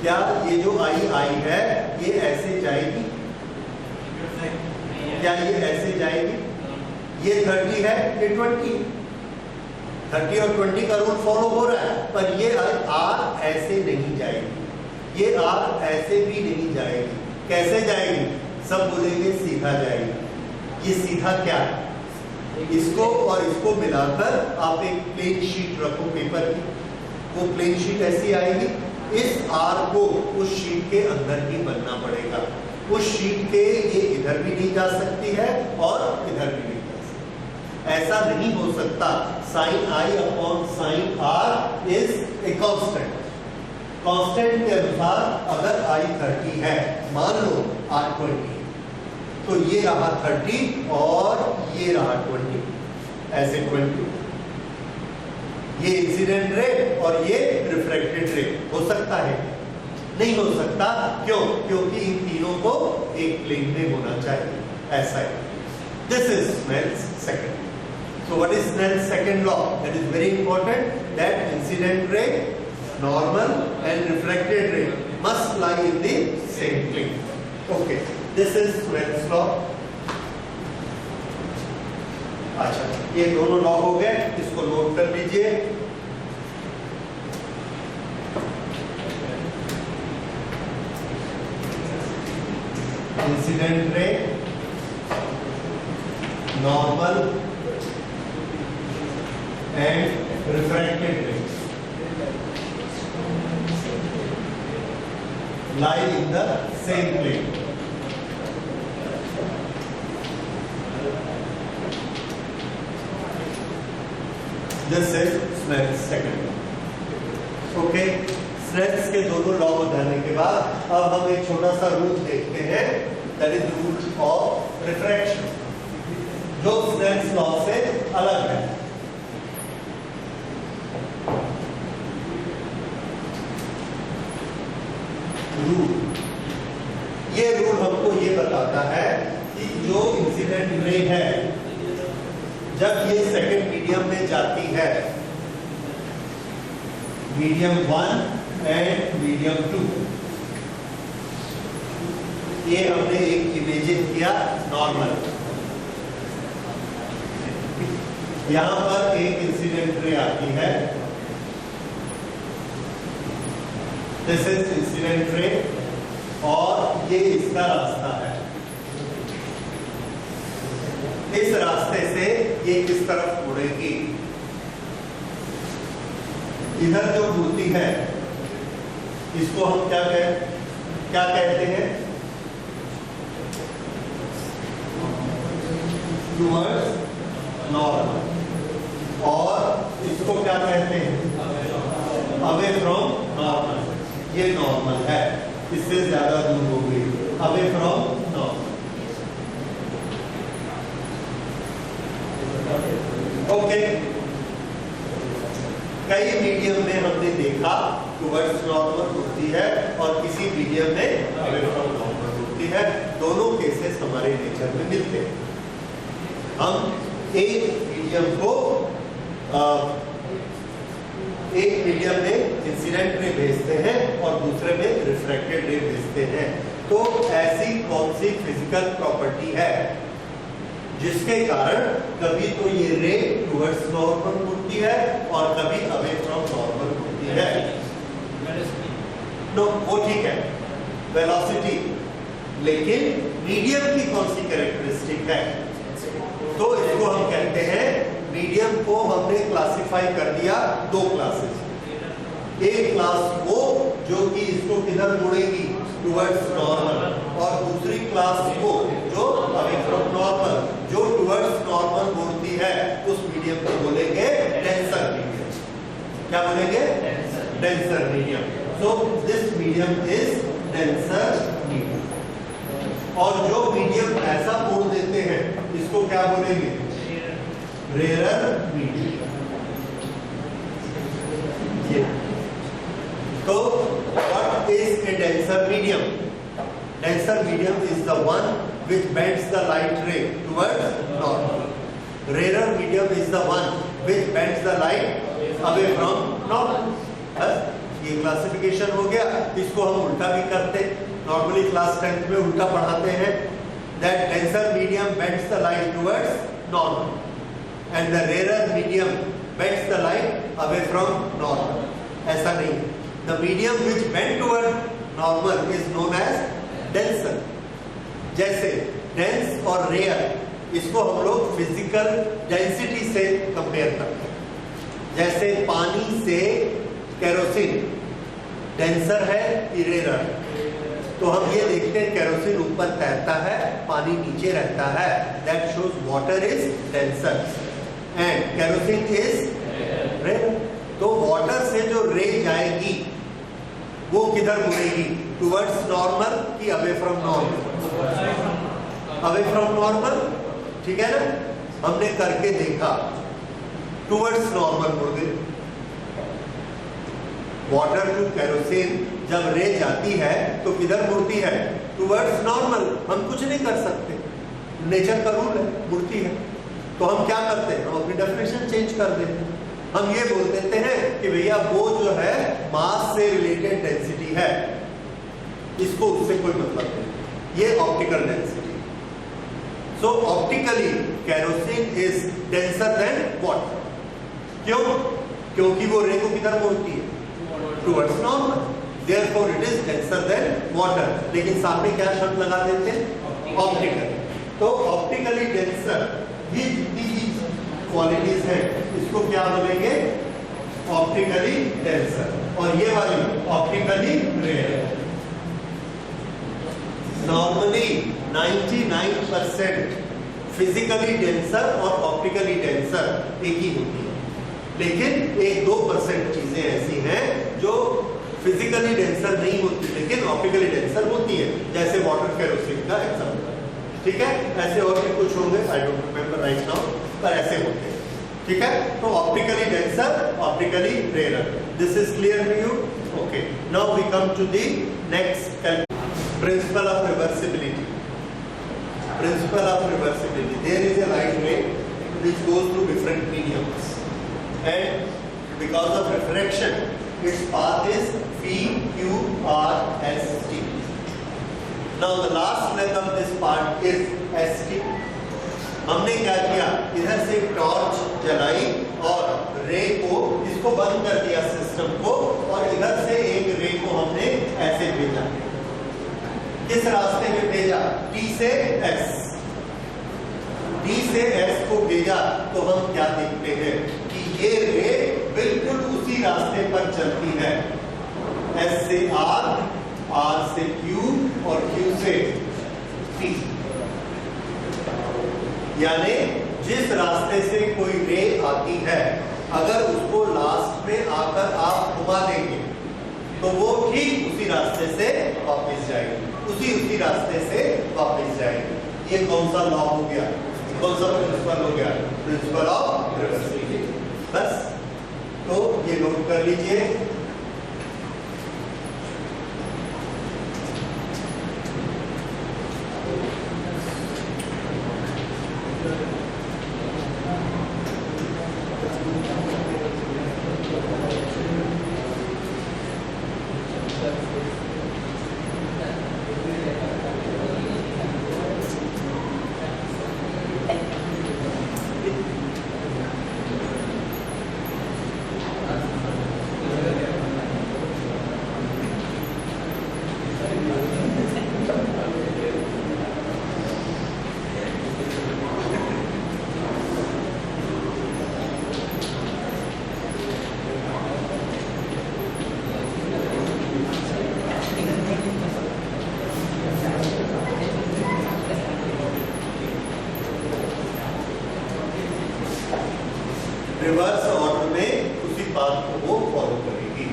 [SPEAKER 1] क्या ये जो आई है ये ऐसे जाएगी? क्या ये ऐसे जाएगी? ये 30 है, ये 20, 30 और 20 का रूल फॉलो हो रहा है, पर ये आर ऐसे नहीं जाएगी, ये आर ऐसे भी नहीं जाएगी। कैसे जाएगी? सब बोलेंगे सीधा जाएगी। ये सीधा क्या है? इसको और इसको मिलाकर आप एक प्लेन शीट रखो पेपर की, वो प्लेन शीट ऐसी आएगी, इस आर को उस शीट के अंदर ही बनना पड़ेगा। उस शीट के ये इधर भी नहीं जा सकती है और इधर भी नहीं जा सकती, ऐसा नहीं हो सकता। Sine I upon sine R is a constant. Constant के अनुसार अगर आई 30 है, मान लो आर 20, तो ये रहा 30 और ये रहा 20, ऐसे 20। ये इंसिडेंट रे और ये रिफ्रैक्टेड रे हो सकता है? नहीं हो सकता। क्यों? क्योंकि इन तीनों को एक प्लेन में होना चाहिए, ऐसा है। This is Snell's second. So what is Snell's second law? That is very important, that incident ray, normal and refracted ray must lie in the same plane. Okay, this is Snell's law. अच्छा, ये दोनों लॉ हो गए, इसको नोट कर लीजिए। Incident ray, normal and refracted rays lie in the same plane. This is Snell's second law. Okay, Snell's के दोनों लॉ बताने के बाद अब हम एक छोटा सा रूल देखते हैं, that is rule of refraction, जो Snell's लॉ से अलग है। रूल, ये रूल हमको ये बताता है कि जो इंसिडेंट रे है, जब ये सेकंड मीडियम में जाती है, मीडियम 1 एंड मीडियम 2, ये हमने एक इमेजिन किया नॉर्मल, यहां पर एक इंसिडेंट रे आती है, दिस इज इंसिडेंट रे, और ये इसका रास्ता है। इस रास्ते से ये किस तरफ मुड़ेगी? इधर जो मुड़ती है इसको हम क्या कहते हैं? टुवर्ड्स नॉर्मल, और इसको क्या कहते हैं? Away from normal. ये नॉर्मल है, इससे ज्यादा दूर हो गई, अवे फ्रॉम नॉर्मल। ओके, कई मीडियम में हमने देखा टुवर्ड्स नॉर्मल उड़ती है और किसी मीडियम में अवे फ्रॉम नॉर्मल उड़ती है। दोनों केसेस हमारे नेचर में मिलते हैं। हम एक मीडियम में इंसिडेंट रे भेजते हैं और दूसरे में रिफ्रैक्टेड रे भेजते हैं। तो ऐसी कौन सी फिजिकल प्रॉपर्टी है जिसके कारण कभी तो ये रे टुवर्ड्स नॉर्मल मुड़ती है और कभी अवे फ्रॉम नॉर्मल मुड़ती है? नो, वो ठीक है, वेलोसिटी। लेकिन मीडियम की कौन सी कैरेक्टरिस्टिक है? तो इसको हम कहते हैं, मीडियम को हमने क्लासिफाई कर दिया दो क्लासेस। एक क्लास वो जो कि इसको किधर मुड़ेगी, टुवर्ड्स नॉर्मल, और दूसरी क्लास वो जो अवे फ्रॉम नॉर्मल, जो टुवर्ड्स नॉर्मल मुड़ती है। उस मीडियम को बोलेंगे डेंसर मीडियम। क्या बोलेंगे? Denser medium. So this medium is denser medium. और जो मीडियम ऐसा मोड़ देते हैं इसको क्या बोलेंगे? Rare medium. तो what is a denser medium? Denser medium is the one which bends the light ray towards normal. Rarer medium is the one which bends the light away from normal. बस ये क्लासिफिकेशन हो गया। इसको हम उल्टा भी करते, नॉर्मली क्लास 10th में उल्टा पढ़ाते हैं। That denser medium bends the light towards normal and the rarer medium bends the light away from normal. ऐसा नहीं। The medium which bend toward normal is known as denser. जैसे dense और rare, इसको हम लोग फिजिकल डेंसिटी से कंपेयर करते हैं। जैसे पानी से केरोसिन डेंसर है कि रेयर? तो हम ये देखते हैं केरोसिन ऊपर तैरता है, पानी नीचे रहता है। That shows water is denser and kerosene is rare. तो वाटर से जो रे जाएगी वो किधर मुड़ेगी? टुवर्ड्स नॉर्मल कि away from normal? Away from normal, ठीक है ना? हमने करके देखा, टुवर्ड्स नॉर्मल मुड़ गई। वाटर टू केरोसिन जब रे जाती है तो किधर मुड़ती है? Towards normal. हम कुछ नहीं कर सकते, नेचर का रूल है, मुड़ती है। तो हम क्या करते हैं? हम अपनी डेफिनेशन चेंज कर देते हैं। हम ये बोल देते हैं कि भैया वो जो है मास से रिलेटेड डेंसिटी है, इसको उससे कोई मतलब नहीं, ये optical density. So optically kerosene is denser then water. क्यों? क्योंकि वो रे को किधर मोड़ती है? Towards normal. Therefore it is denser then water. लेकिन सामने क्या शब्द लगा देते हैं? ऑप्टिकल। तो ऑप्टिकली डेंसर, ये जितनी क्वालिटीज है इसको क्या बोलेंगे? Optically denser. और ये वाली optically rare. Normally 99% physically denser और ऑप्टिकली डेंसर एक ही होती है, लेकिन 1-2% चीजें ऐसी हैं जो फिजिकली डेंसर नहीं होती लेकिन ऑप्टिकली डेंसर होती है। जैसे वाटर केरोसिन का एग्जांपल, ठीक है? ऐसे और भी कुछ होंगे, I don't remember right now, पर ऐसे होते हैं, ठीक है? तो optically denser, optically rare. This is clear to you? Okay, now we come to the next principle of reversibility. Principle of reversibility, there is a light ray which goes through different mediums and because of refraction its path is PQRST. Now the last leg of this part is ST. हमने क्या किया? इधर से टॉर्च जलाई और रे को, इसको बंद कर दिया सिस्टम को, और इधर से एक रे को हमने ऐसे भेजा। किस रास्ते में भेजा? T से S। D से S को भेजा तो हम क्या देखते हैं कि ये रे बिल्कुल उसी रास्ते पर चलती है। S से R, R से Q और Q से P। यानी जिस रास्ते से कोई रे आती है, अगर उसको लास्ट में आकर आप घुमा देंगे तो वो ठीक उसी रास्ते से वापस जाएगी, उसी रास्ते से वापस जाएगी। ये कौन सा लॉ हो गया? कौन सा प्रिंसिपल हो गया? Principal of reversibility. बस, तो ये नोट कर लीजिए। रिवर्स ऑर्डर में उसी बात को वो फॉलो करेगी।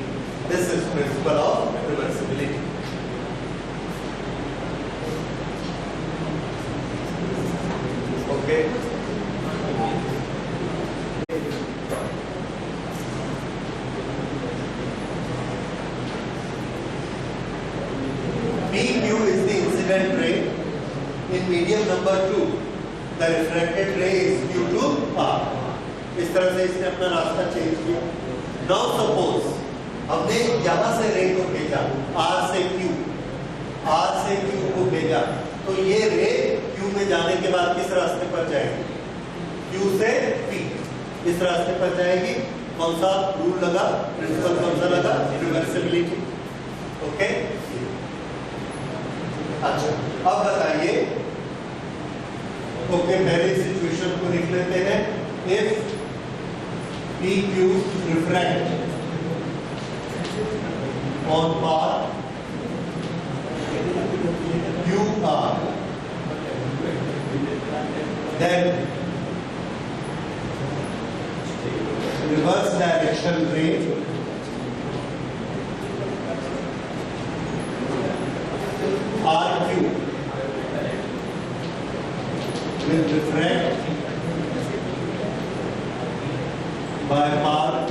[SPEAKER 1] This is principal of reversibility. Okay, PQ is the incident ray. In medium number 2, the refracted ray is due to R. इस तरह से इसने अपना रास्ता चेंज किया। Now suppose हमने यहां से रे को भेजा R से Q, R से Q को भेजा, तो ये रे Q में जाने के बाद किस रास्ते पर जाएगी? Q से P, इस रास्ते पर जाएगी। कौन सा रूल लगा? प्रिंसिपल कौन सा लगा? रिवर्सिबिलिटी। ओके, अच्छा अब बताइए। ओके, पहले सिचुएशन को लिख लेते हैं। If PQ refract on path QR, then reverse direction ray RQ will refract by path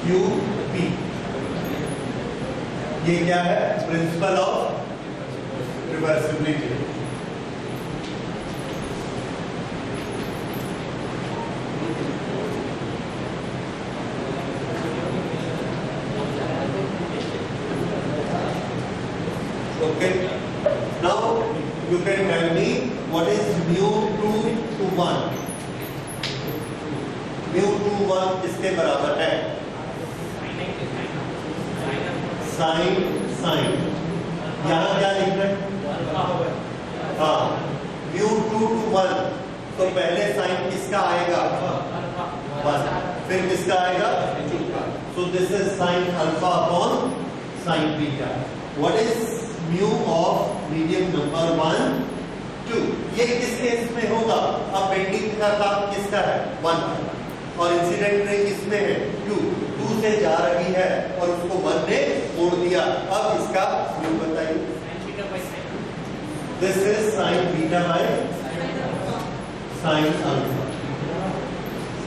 [SPEAKER 1] QP। ये क्या है? Principle of reversibility. Okay, now you can tell me what is μ2 to 1। μ2 1 किसके बराबर है? Sine sine. यहाँ क्या लिखना है? हाँ, μ2 to 1, तो पहले साइन किसका आएगा? 1, फिर किसका आएगा? 2 का। सो this is sine alpha upon sine beta. What is mu of medium number 1 2? ये किस केस में होगा? अब बेंडिंग का काम किसका है? 1, और इंसिडेंट रे किसमें है? 2 से जा रही है और उसको 1 ने मोड़ दिया। अब इसका म्यू बताइए। This is sine beta by sine alpha.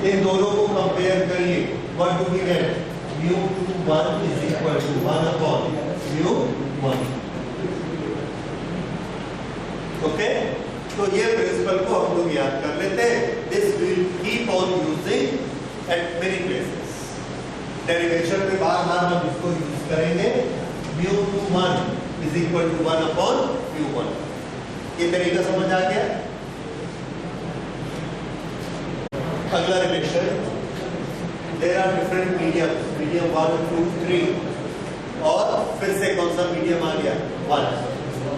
[SPEAKER 1] इन दोनों को कंपेयर करिए। What do we get? μ2 1 is equal to 1 upon μ1। Okay, तो ये प्रिंसिपल को हम लोग याद कर लेते हैं। This will keep on using eight many places. Derivation में बार बार हम इसको यूज करेंगे। μ2 1 इज इक्वल टू 1 अपॉन μ1। ये तरीका समझ आ गया? अगला relation, there are different medium, medium 1 2 3, और फिर से कौन सा मीडियम आ गया? 1।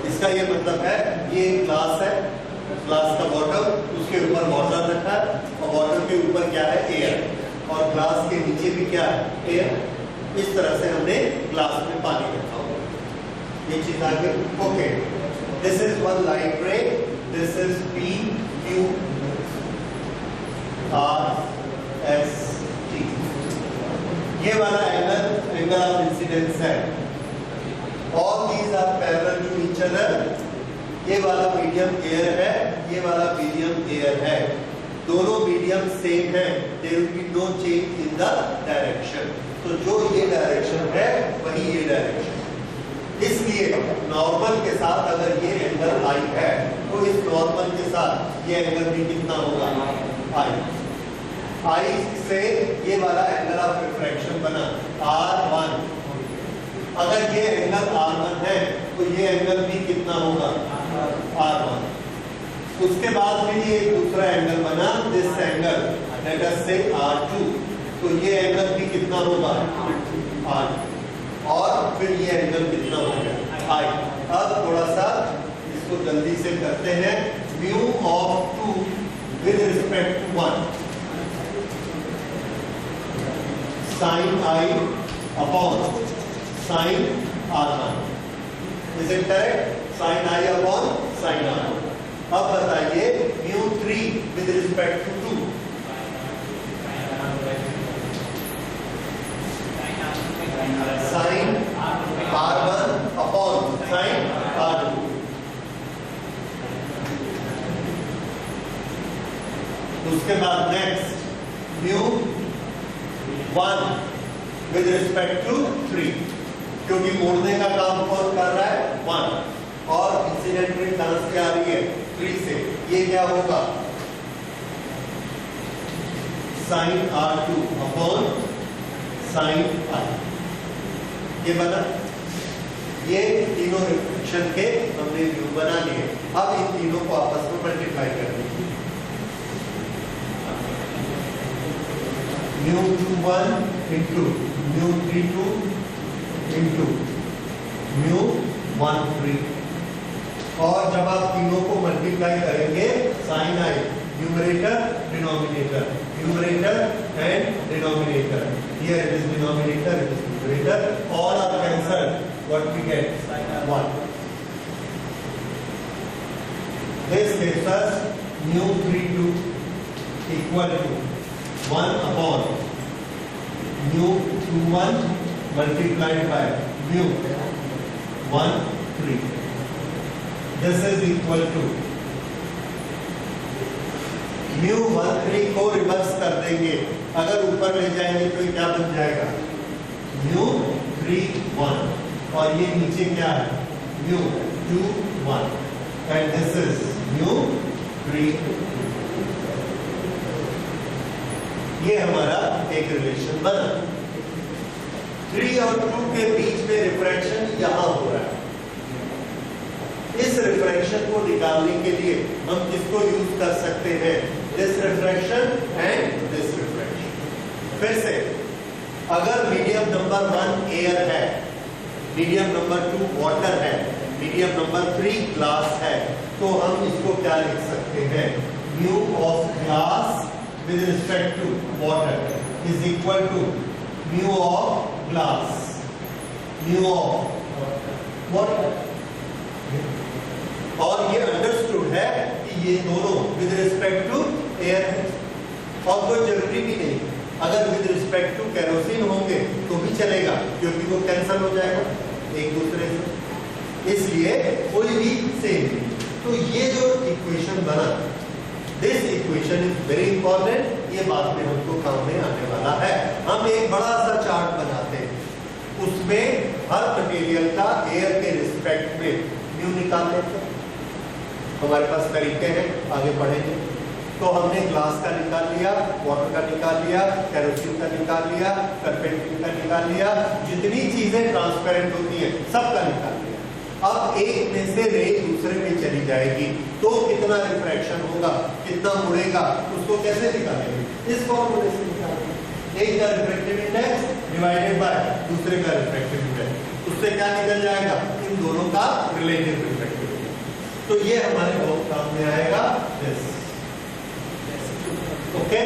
[SPEAKER 1] इसका ये मतलब है, ये ग्लास है, ग्लास का बॉटम, उसके ऊपर वाटर रखा है, और वाटर के ऊपर क्या है? एयर, और ग्लास के नीचे भी क्या है? एयर। इस तरह से हमने ग्लास में पानी रखा होगा। ये चीज आ गई। Okay, this is one light रे, this is P Q R S T। ये वाला एंगल ऑफ इंसिडेंस है। All these are parallel to each other। ये वाला मीडियम एयर है, ये वाला मीडियम एयर है, दोनों मीडियम सेम है। There will be no change in the direction। तो जो ये डायरेक्शन है वही ये डायरेक्शन। इसलिए नॉर्मल के साथ अगर ये एंगल I है, तो इस नॉर्मल के साथ ये एंगल भी कितना होगा? I से ये वाला एंगल ऑफ रिफ्रैक्शन बना R1। अगर ये एंगल R1 है तो ये एंगल भी कितना होगा? R1। उसके बाद फिर ये दूसरा एंगल बना, दिस एंगल, लेट अस से R2, तो ये एंगल भी कितना होगा? R2। और फिर ये एंगल कितना होगा? I। अब थोड़ा सा इसको जल्दी से करते हैं। Mu of 2 with respect to 1 sine I upon sine R1। Is it correct? Sine I upon sine R1। अब बताइए μ3 with respect to 2 sine R1 upon sine R2। उसके बाद next mu 1 with respect to 3, क्योंकि मोड़ने का काम कौन कर रहा है 1, और इंसिडेंट रेट कहां से आ रही है 3 से, ये क्या होगा sign R2 upon sine I। ये बना, ये तीनों रिफ्लेक्शन के हमने व्यू बना लिए। अब इन तीनों को आपस में मल्टीप्लाई कर दीजिए। μ21 इंटू μ32 इंटू μ13, और जब आप तीनों को मल्टीप्लाई करेंगे sine I, numerator denominator, numerator and denominator, here it is denominator, it is numerator, all are cancelled, what we get 1। This gives us μ32 equal to 1 upon μ21 multiplied by μ13. This is equal to μ13 को रिवर्स कर देंगे, अगर ऊपर ले जाएंगे तो क्या बन जाएगा μ31, और ये नीचे क्या है μ21, and this is μ32। ये हमारा एक रिलेशन बना। 3 और 2 के बीच में रिफ्रैक्शन यहां हो रहा है। इस रिफ्रैक्शन को निकालने के लिए हम किसको यूज कर सकते हैं, this refraction and this refraction. फिर से, अगर मीडियम नंबर 1 एयर है, मीडियम नंबर 2 वाटर है, मीडियम नंबर 3 ग्लास है, तो हम इसको क्या लिख सकते हैं, mu of glass with respect to water is equal to mu of glass, mu of water। और ये अंडरस्टूड है कि ये दोनों with respect to air है, और कोई जरूरी भी नहीं, अगर with respect to केरोसिन होंगे तो भी चलेगा, क्योंकि वो कैंसिल हो जाएगा एक दूसरे से, इसलिए कोई भी सेम नहीं। तो ये जो इक्वेशन बना, this equation is very important, ये बाद में हमको काम में आने वाला है। हम एक बड़ा सा चार्ट बनाते हैं, उसमें हर मटेरियल का एयर के रिस्पेक्ट में म्यू निकाल लेते हैं। हमारे पास तरीके हैं, आगे बढ़ेंगे। तो हमने ग्लास का निकाल लिया, वाटर का निकाल लिया, केरोसिन का निकाल लिया, टर्पेंटिन का निकाल लिया, जितनी चीजें ट्रांसपेरेंट होती हैं सबका निकाल लिया। अब एक में से रे दूसरे में चली जाएगी तो कितना रिफ्रैक्शन होगा, कितना मुड़ेगा, उसको कैसे निकालेंगे, इस फॉर्मूले से निकालेंगे। एक का रिफ्रैक्टिव इंडेक्स डिवाइडेड बाय दूसरे का रिफ्रैक्टिव इंडेक्स, उससे क्या निकल जाएगा, इन दोनों का रिलेटिव रिफ्रैक्टिव इंडेक्स। तो ये हमारे बहुत काम में आएगा। ओके,